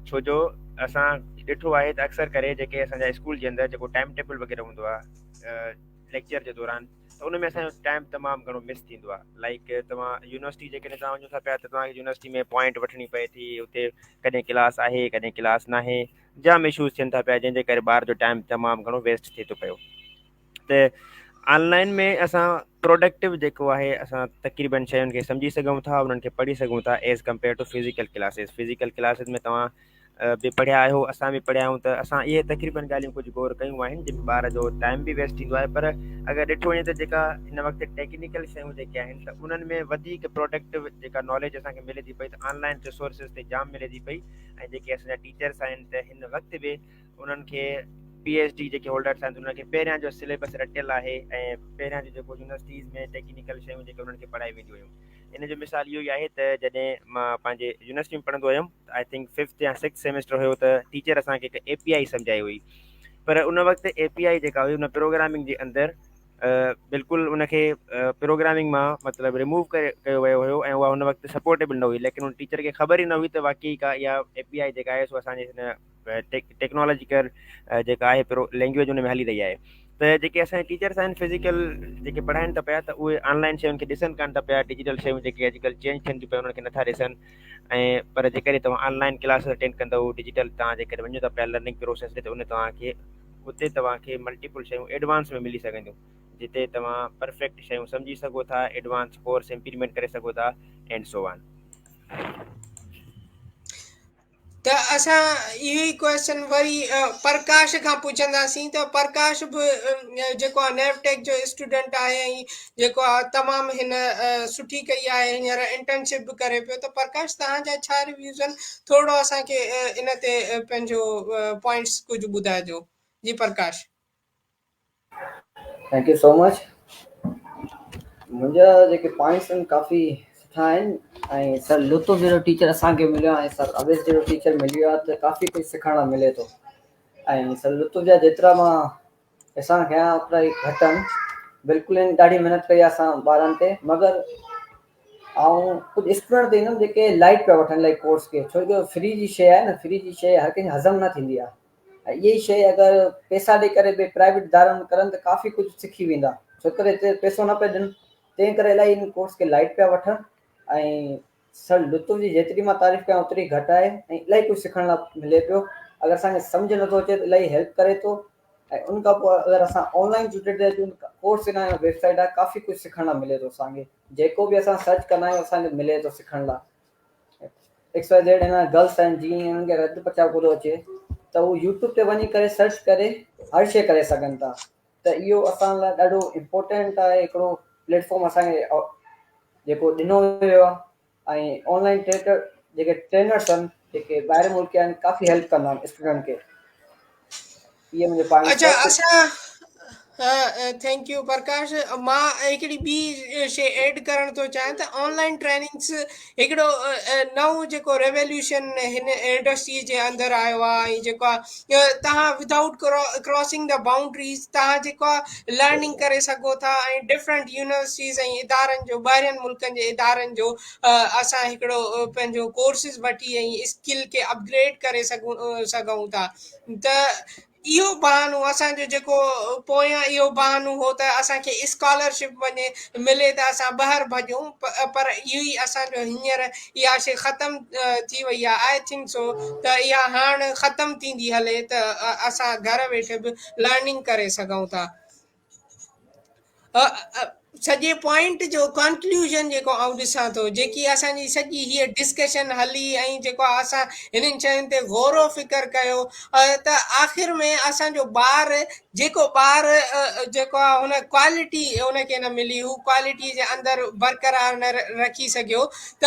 छो जो असां ॾिठो आहे त अक्सर करे जेके असांजा स्कूल जे अंदरि जेको टाइम टेबल वग़ैरह हूंदो आहे लेक्चर जे दौरान, त उन में असांजो टाइम तमामु घणो मिस थींदो आहे। लाइक तव्हां यूनिवर्सिटी जेकॾहिं तव्हां वञो था पिया त तव्हांखे यूनिवर्सिटी में पॉइंट वठणी पए थी, उते कॾहिं क्लास आहे कॾहिं क्लास न आहे, जाम इशूज़ थियनि था पिया जंहिंजे करे ॿार जो टाइम तमामु घणो वेस्ट थिए थो पियो। त ऑनलाइन में असां प्रोडक्टिव जेको आहे असां तक़रीबन शयुनि खे सम्झी सघूं था, उन्हनि खे पढ़ी सघूं था as compare to physical classes. Physical classes में तव्हां बि पढ़िया आहियो, असां बि पढ़िया आहियूं, त असां इहे तक़रीबन ॻाल्हियूं कुझु गौर कयूं आहिनि जिन ॿार जो टाइम बि वेस्ट थींदो आहे। पर अगरि ॾिठो वञे त जेका हिन वक़्तु टेक्निकल शयूं जेके आहिनि त उन्हनि में वधीक प्रोडक्टिव जेका नॉलेज असांखे मिले थी पई त ऑनलाइन रिसोर्सिस ते जाम मिले थी पई। ऐं जेके असांजा टीचर्स आहिनि त हिन वक़्तु बि उन्हनि खे PhD जेके होल्डर्स आहिनि उन्हनि खे पहिरियां जो सिलेबस रटियल आहे ऐं पहिरियां जो जेको यूनिवर्सिटीज़ में टेक्निकल शयूं जेके उन्हनि खे पढ़ाई वेंदियूं हुयूं। इन जो मिसाल इहो ई आहे त जॾहिं मां पंहिंजे यूनिवर्सिटी में पढ़ंदो हुयुमि, आई थिंक 5th या 6th सेमेस्टर हुयो, त टीचर असांखे हिकु API सम्झाई हुई। पर उन वक़्तु API जेका हुई उन प्रोग्रामिंग जे अंदरि बिल्कुलु उनखे प्रोग्रामिंग मां मतिलबु रिमूव कयो वियो हुयो ऐं उहा हुन वक़्तु सपोर्टेबल न हुई। लेकिन उन टीचर खे ख़बर ई न हुई त वाक़ई का इहा API जेका आहे सो असांजे हिन टेक्नोलॉजिकल जेका आहे लैंग्वेज उन में हली रही आहे। त जेके असांजा टीचर्स आहिनि फिज़िकल जेके पढ़ाइनि था पिया त उहे ऑनलाइन शयुनि खे ॾिसनि कान था पिया, डिजिटल शयूं जेके अॼुकल्ह चेंज थियनि थियूं पियूं उन्हनि खे नथा ॾिसनि। ऐं पर जेकॾहिं तव्हां ऑनलाइन क्लास अटेंड कंदव डिजिटल तव्हां जेकॾहिं वञो था पिया लर्निंग प्रोसेस ते, त उन तव्हांखे उते तव्हांखे मल्टीपल शयूं एडवांस में मिली सघंदियूं, जिते तव्हां परफेक्ट शयूं सम्झी सघो था, एडवांस कोर्स इम्प्लीमेंट करे सघो था एंड सो ऑन। त असां इहो ई क्वेश्चन वरी प्रकाश खां पुछंदासीं। त प्रकाश बि जेको आहे नेवटेक जो स्टूडेंट आहे ऐं जेको आहे तमामु हिन सुठी कई आहे, हींअर इंटर्नशिप बि करे पियो। त प्रकाश तव्हांजा छा रिव्यूज़ आहिनि, थोरो असांखे इन ते पंहिंजो पॉइंट्स कुझु ॿुधाइजो। जी Prakash. Thank you so much. मुंहिंजा जेके पॉइंट्स आहिनि काफ़ी सुठा आहिनि ऐं सर लुत्फ़ु जहिड़ो टीचर असांखे मिलियो आहे, सर अवेश जहिड़ो टीचर मिलियो आहे, त काफ़ी कुझु सिखण लाइ मिले थो। ऐं सर लुत्फ़ु जा जेतिरा मां पैसा कया ओतिरा ई घटि आहिनि। बिल्कुलु ॾाढी महिनत कई आहे असां ॿारनि ते, मगर ऐं कुझु स्टूडेंट ते ईंदुमि जेके लाइट पिया वठनि लाइक कोर्स खे, छो जो फ्री जी शइ आहे न, फ्री जी शइ हर कंहिंखे हज़म न थींदी आहे। ऐं इहा ई शइ अगरि पैसा ॾेई करे ॿिए प्राइवेट इदारनि में करनि त काफ़ी कुझु सिखी वेंदा, छो करे हिते पैसो न पिया ॾियनि, तंहिं करे इलाही इन कोर्स खे लाइट पिया वठनि। ऐं सर लुत्फ़ु जी जेतिरी मां तारीफ़ कयां ओतिरी घटि आहे ऐं इलाही कुझु सिखण लाइ मिले पियो। अगरि असांखे सम्झ नथो अचे त इलाही हेल्प करे थो। ऐं उन खां पोइ अगरि असां ऑनलाइन ट्यूटर ते अचूं, कोर्स इन वेबसाइट आहे, काफ़ी कुझु सिखण लाइ मिले थो असांखे। जेको बि असां सर्च कंदा आहियूं असांखे मिले थो सिखण लाइ। XYZ हिन गर्ल्स आहिनि, जीअं उन्हनि खे रत पचाव कोन अचे त उहो यूट्यूब ते वञी करे सर्च करे हर शइ करे सघनि था। त इहो असां लाइ ॾाढो इम्पोर्टेंट आहे, हिकिड़ो प्लेटफॉर्म असांखे जेको ॾिनो वियो आहे। ऐं ऑनलाइन ट्रेटर जेके ट्रेनर्स आहिनि जेके ॿाहिरि मुल्क आहिनि, काफ़ी हेल्प कंदा आहिनि स्टूडेंट खे। इहे मुंहिंजे पॉइंट्स अच्छा, आहिनि। असां थैंक यू प्रकाश। मां हिकिड़ी ॿी शइ ऐड करणु थो चाहियां त ऑनलाइन ट्रेनिंग्स हिकिड़ो नओं जेको रेवोल्यूशन हिन इंडस्ट्री जे अंदरि आयो आहे। ऐं जेको आहे तव्हां विदाउट क्रॉसिंग द बाउंड्रीज़ तव्हां जेको आहे लर्निंग करे सघो था, ऐं डिफरेंट यूनिवर्सिटीज़ ऐं इदारनि जो, ॿाहिरियनि मुल्कनि जे इदारनि जो असां हिकिड़ो पंहिंजो कोर्सिस वठी ऐं स्किल खे अपग्रेड करे सघूं था। त इहो बहानो असांजो जेको पोयां इहो बहानो हो त असांखे स्कॉलरशिप वञे मिले त असां ॿाहिरि भॼूं, पर इहो ई असांजो हींअर इहा शइ ख़तमु थी वई आहे। आई थिंक सो त इहा हाणे ख़तमु थींदी हले त असां घर वेठे बि लर्निंग करे सघूं था। सॼे पॉइंट जो कंक्लूजन जेको आउं ॾिसां थो, जेकी असांजी सॼी हीअ डिस्कशन हली ऐं जेको आहे असां हिननि शयुनि ते गौर फ़िकर कयो, त आख़िर में असांजो ॿार जेको जेको आहे हुन क्वालिटी हुनखे न मिली, हू क्वालिटी जे अंदरि बरक़रार न रखी सघियो, त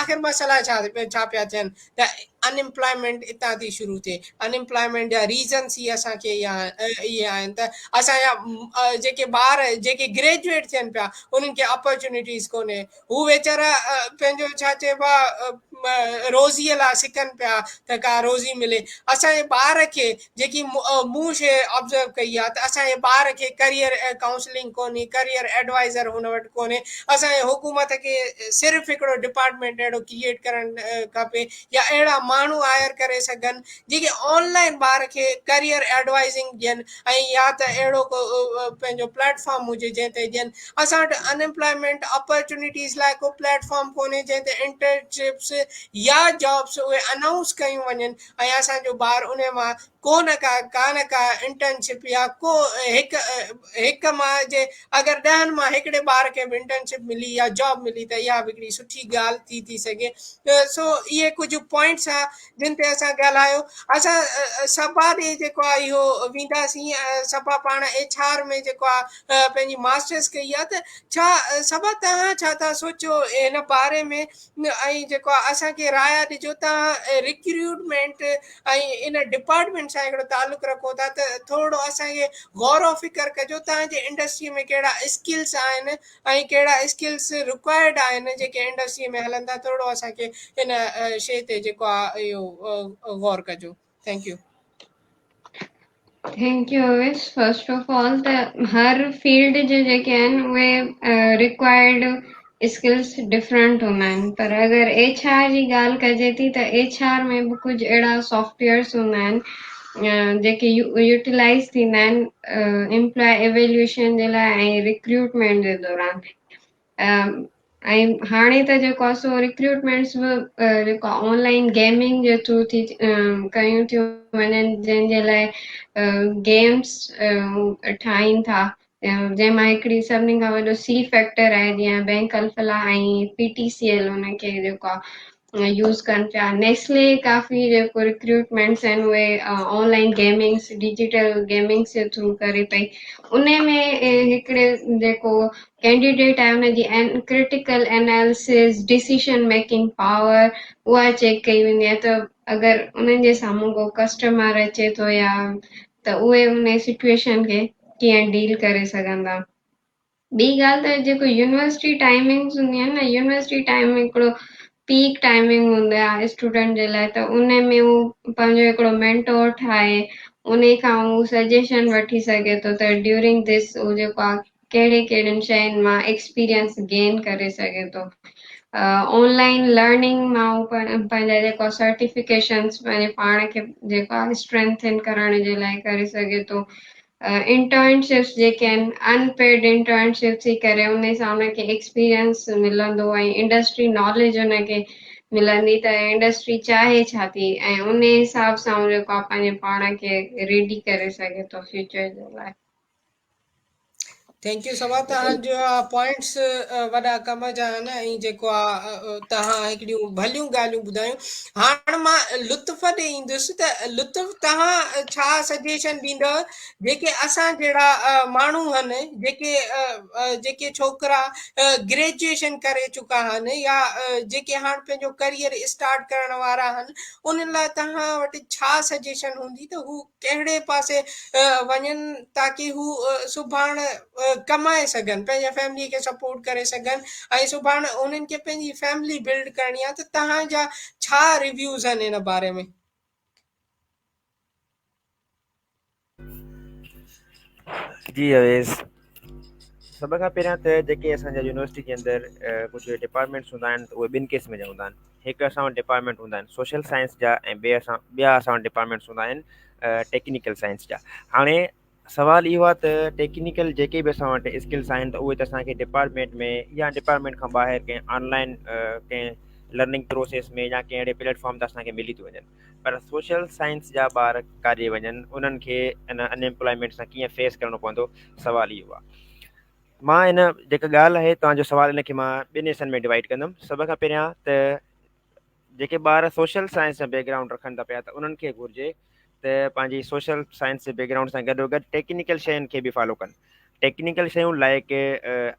आख़िर मसइला छा पिया थियनि। त अनएम्प्लॉयमेंट हितां थी शुरू थिए। अनएम्प्लॉयमेंट जा रीज़न्स ई असांखे इहे आहिनि त असांजा जेके ॿार जेके ग्रेजुएट थियनि पिया उन्हनि खे अपॉर्चुनिटीज़ कोन्हे। हू वेचारा पंहिंजो छा चइबो आहे रोज़ीअ लाइ सिकनि पिया त का रोज़ी मिले। असांजे ॿार खे जेकी मूं शइ ऑब्ज़र्व कई आहे त असांजे ॿार खे करियर काउंसलिंग कोन्हे, करियर एडवाइज़र हुन वटि कोन्हे। असांजे हुकूमत खे सिर्फ़ु हिकिड़ो डिपार्टमेंट अहिड़ो क्रिएट करणु खपे, या अहिड़ा माण्हू हायर करे सघनि जेके ऑनलाइन ॿार खे करियर एडवाइज़िंग ॾियनि, ऐं या त अहिड़ो को पंहिंजो प्लेटफॉर्म हुजे जंहिं ते ॾियनि। असां वटि अनएम्प्लॉयमेंट अपॉर्चुनिटीज़ लाइ को प्लेटफॉर्म कोन्हे जंहिं ते इंटर्नशिप्स या जॉब्स उहे अनाउंस कयूं वञनि, ऐं असांजो ॿार उन मां कान का इंटर्नशिप या को हिकु मां जे अगरि 10 मां हिकिड़े ॿार खे बि इंटर्नशिप मिली या जॉब मिली त इहा बि हिकिड़ी सुठी ॻाल्हि थी सघे। सो इहे कुझु पॉइंट्स आहे जिन ते असां ॻाल्हायो। असां सभा ॾे जेको आहे इहो वेंदासीं, सभा पाण HR में जेको आहे पंहिंजी मास्टर्स कई आहे। त छा सभा तव्हां छा था सोचो हिन बारे में, ऐं जेको आहे असांखे राय ॾिजो। तव्हां रिक्रूटमेंट ऐं इन डिपार्टमेंट सां हिकिड़ो तालुक़ु रखो था, त थोरो असांखे गौर फ़िकर कजो तव्हांजे इंडस्ट्रीअ में कहिड़ा स्किल्स आहिनि ऐं कहिड़ा स्किल्स रिक्वायर्ड आहिनि जेके इंडस्ट्रीअ में हलनि था। थोरो असांखे हिन शइ ते जेको आहे इहो गौर कजो। Thank U. Thank U Avesh. First of all त हर फील्ड जे जेके आहिनि उहे रिक्वायर्ड स्किल्स डिफरेंट हूंदा आहिनि, पर अगरि HR जी ॻाल्हि कजे थी त HR में बि कुझु अहिड़ा सॉफ्टवेयर्स हूंदा आहिनि जेके यूटिलाइज़ थींदा आहिनि एम्प्लॉय एवेल्यूशन जे लाइ ऐं रिक्रूटमेंट जे दौरान। ऐं हाणे त जेको आहे सो रिक्रूटमेंट्स बि जेको आहे ऑनलाइन गेमिंग जे थ्रू थी कयूं थियूं वञनि, जंहिंजे लाइ गेम्स ठाहीनि था, जंहिंमां हिकिड़ी सभिनी खां वॾो सी फैक्टर आहे जीअं बैंक अल्फला ऐं PTCL हुनखे जेको आहे यूज़ कनि पिया। नेस्ले काफ़ी जेको रिक्रूटमेंट्स आहिनि उहे ऑनलाइन गेमिंग्स डिजिटल गेमिंग्स जे थ्रू करे पई। उन में हिकिड़े जेको कैंडिडेट आहे हुनजी critical analysis decision making power उहा चेक कई वेंदी आहे। त अगरि उन्हनि जे साम्हूं को कस्टमर अचे थो या त उहे उन सिचुएशन खे कीअं डील करे सघंदा। ॿी ॻाल्हि त जेको यूनिवर्सिटी टाइमिंग्स हूंदी आहे न, यूनिवर्सिटी टाइम हिकिड़ो पीक टाइमिंग हूंदो आहे स्टूडेंट जे लाइ, त उन में हू पंहिंजो हिकिड़ो मेंटोर ठाहे उन खां हू सजेशन वठी सघे थो त ड्यूरिंग दिस हू जेको आहे कहिड़े कहिड़ियुनि शयुनि मां एक्सपीरियंस गेन करे सघे थो। ऑनलाइन लर्निंग मां हू पंहिंजा जेको सर्टिफिकेशन्स पंहिंजे पाण खे जेको आहे स्ट्रेंथन करण जे लाइ करे सघे थो। इंटर्नशिप्स जेके आहिनि अनपेड इंटर्नशिप्स थी करे उन सां उनखे एक्सपीरियंस मिलंदो ऐं इंडस्ट्री नॉलेज उनखे मिलंदी त इंडस्ट्री चाहे छा थी, ऐं उन हिसाब सां जेको आहे पंहिंजे पाण खे रेडी करे सघे थो फ्यूचर जे लाइ। थैंक यू सभा, तव्हांजो पॉइंट्स वॾा कम जा आहिनि ऐं जेको आहे तव्हां हिकिड़ियूं भलियूं ॻाल्हियूं ॿुधायूं। हाणे मां लुत्फ़ ॾे ईंदुसि त लुत्फ़ तव्हां छा सजेशन ॾींदव जेके असां जहिड़ा माण्हू आहिनि, जेके छोकिरा ग्रेजुएशन करे चुका आहिनि या जेके हाणे पंहिंजो करियर स्टार्ट करण वारा आहिनि, उन्हनि लाइ तव्हां वटि छा सजेशन हूंदी त हू कहिड़े पासे वञनि ताकी हू सुभाणे कमाए सघनि, पंहिंजे फैमिली खे सपोर्ट करे सघनि ऐं सुभाणे उन्हनि खे पंहिंजी फैमिली बिल्ड करणी आहे। त तव्हांजा छा रिव्यूज़ आहिनि इन बारे में? जी अवेज़, सभ खां पहिरियां त जेके असांजा यूनिवर्सिटी जे अंदरि कुझु डिपार्टमेंट्स हूंदा आहिनि त उहे ॿिनि क़िस्म जा हूंदा आहिनि। हिकु असां वटि डिपार्टमेंट हूंदा आहिनि सोशल साइंस जा ऐं ॿिया असां वटि डिपार्टमेंट्स हूंदा आहिनि टेक्निकल साइंस जा। हाणे सवाल इहो आहे त टेक्निकल जेके बि असां वटि स्किल्स आहिनि त उहे त असांखे डिपार्टमेंट में या डिपार्टमेंट खां ॿाहिरि कंहिं ऑनलाइन कंहिं लर्निंग प्रोसेस में या कंहिं अहिड़े प्लेटफॉर्म ते असांखे मिली थी वञनि। पर सोशल साइंस जा ॿार काॾे वञनि, उन्हनि खे इन अनएम्प्लॉयमेंट सां कीअं फेस करिणो पवंदो, सवाल इहो आहे। मां इन जेका ॻाल्हि आहे तव्हांजो सवाल इन खे मां ॿिनि हिसनि में डिवाइड कंदुमि। सभ खां पहिरियां त जेके ॿार सोशल साइंस जा बैकग्राउंड रखनि था पिया त उन्हनि खे घुरिजे त पंहिंजी सोशल साइंस जे बैकग्राउंड सां गॾोगॾु टेक्निकल शयुनि खे बि फॉलो कनि। टेक्निकल शयूं लाइक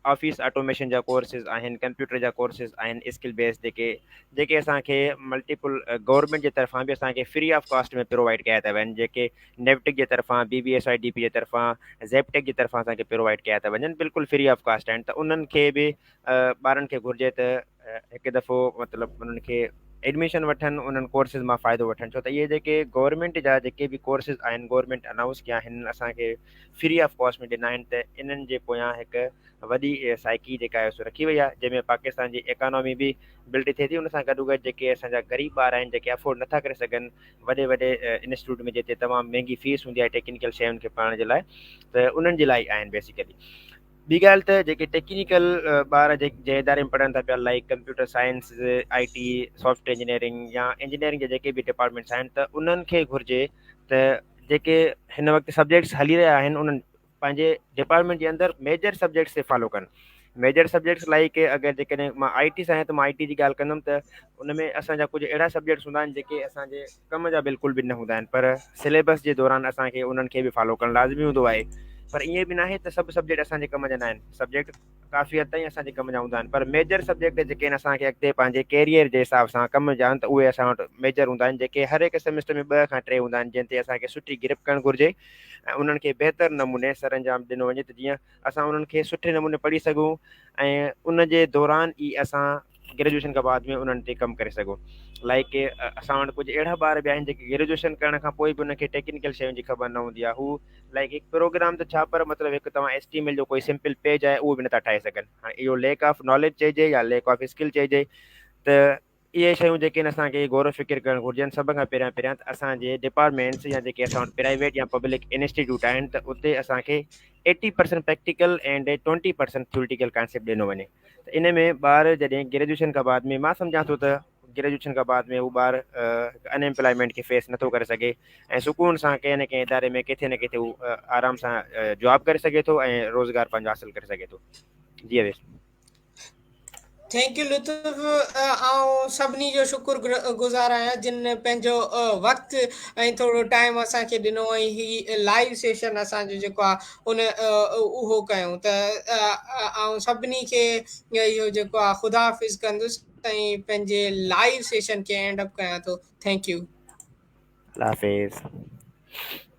ऑफिस ऑटोमेशन जा कोर्सिस आहिनि, कंप्यूटर जा कोर्सिस आहिनि, स्किल बेस जेके असांखे मल्टीपल गवर्नमेंट जे तरफ़ां बि असांखे फ्री ऑफ कॉस्ट में प्रोवाइड कया था वञनि, जेके नेवटिक जे तरफ़ां BBSIDP जे तरफ़ां ज़ेपटेक जी तरफ़ां असांखे प्रोवाइड कया था वञनि, बिल्कुलु फ्री ऑफ कॉस्ट आहिनि। त उन्हनि खे बि ॿारनि खे घुरिजे त हिकु दफ़ो मतिलबु उन्हनि खे एडमिशन वठनि, उन्हनि कोर्सिस मां फ़ाइदो वठनि। छो त इहे जेके गवर्नमेंट जा जेके बि कोर्सिस आहिनि गवर्नमेंट अनाउंस कया आहिनि, असांखे फ्री ऑफ कॉस्ट में ॾिना आहिनि। त इन्हनि जे पोयां हिकु वॾी साइकी जेका आहे सो रखी वई आहे, जंहिंमें पाकिस्तान जी इकानॉमी बि बिल्ड थिए थी। उन सां गॾोगॾु जेके असांजा ग़रीब ॿार आहिनि जेके अफोर्ड नथा करे सघनि वॾे वॾे इंस्टीट्यूट में जिते तमामु महांगी फीस हूंदी आहे टेक्निकल शयुनि खे पढ़ण जे लाइ, त उन्हनि जे लाइ आहिनि बेसिकली। ॿी ॻाल्हि त जेके टेक्निकल ॿार जंहिं इदारे में पढ़नि था पिया, like computer science, IT, software engineering या इंजीनियरिंग जे जेके बि डिपार्टमेंट्स आहिनि, त उन्हनि खे घुरिजे त जेके हिन वक़्तु सब्जेक्ट्स हली रहिया आहिनि उन्हनि पंहिंजे डिपार्टमेंट जे अंदरि मेजर सब्जेक्ट्स खे फॉलो कनि। मेजर सब्जेक्ट्स लाइक अगरि जेकॾहिं मां IT सां आहियां त मां IT जी ॻाल्हि कंदुमि त उन में असांजा कुझु अहिड़ा सब्जेक्ट्स हूंदा आहिनि जेके असांजे कम जा बिल्कुलु बि न हूंदा आहिनि, पर सिलेबस जे दौरान असांखे उन्हनि खे बि फॉलो करणु लाज़मी हूंदो आहे। पर ईअं बि न आहे त सभु सब्जेक्ट असांजे कम जा न आहिनि, सब्जेक्ट काफ़ी हद ताईं असांजे कम जा हूंदा आहिनि, पर मेजर सब्जेक्ट जेके आहिनि असांखे अॻिते पंहिंजे कैरियर जे हिसाब सां कम जा आहिनि त उहे असां वटि मेजर हूंदा आहिनि, जेके हर हिकु सेमेस्टर में 2 खां 3 हूंदा आहिनि, जंहिं ते असांखे सुठी ग्रिप करणु घुरिजे ऐं उन्हनि खे बहितर नमूने सर अंजाम ॾिनो वञे त जीअं असां उन्हनि खे सुठे नमूने पढ़ी सघूं ऐं उन जे दौरान ई असां ग्रेजुएशन खां बाद में उन्हनि ते कमु करे सघूं। लाइक असां वटि कुझु अहिड़ा ॿार बि आहिनि जेके ग्रेजुएशन करण खां पोइ बि उनखे टेक्निकल शयुनि जी ख़बर न हूंदी आहे। हू लाइक हिकु प्रोग्राम त छा, पर मतिलबु हिकु तव्हां HTML जो कोई सिंपल पेज आहे उहो बि नथा ठाहे सघनि। हाणे इहो लैक ऑफ नॉलेज चइजे या लैक ऑफ स्किल चइजे, त इहे शयूं जेके आहिनि असांखे गौर फ़िक्र करणु घुरिजनि। सभ खां पहिरियां त असांजे डिपार्टमेंट्स या जेके असां वटि प्राइवेट या पब्लिक इंस्टीट्यूट आहिनि त उते असांखे 80% प्रैक्टिकल एंड 20% थ्योरिटिकल कॉन्सेप्ट ॾिनो वञे। त इन में ॿार जॾहिं ग्रेजुएशन खां बाद में मां सम्झां थो त ग्रेजुएशन खां बाद में उहो ॿार अनएम्प्लॉयमेंट खे फेस नथो करे सघे ऐं सुकून सां कंहिं न कंहिं इदारे में किथे न किथे हू आराम सां जॉब करे सघे थो ऐं रोज़गार पंहिंजो हासिलु करे सघे थो। जी अवेश। थैंक यू लुत्फ़। ऐं सभिनी जो शुक्रगुज़ार आहियां जिन पंहिंजो वक़्तु ऐं थोरो टाइम असांखे ॾिनो ऐं ही लाइव सेशन असांजो जेको आहे उन उहो कयूं त ऐं सभिनी खे इहो जेको आहे ख़ुदा हाफ़िज़ कंदुसि ऐं पंहिंजे लाइव सेशन खे एंड अप कयां थो। Thank U. अल्लाह हाफ़िज़।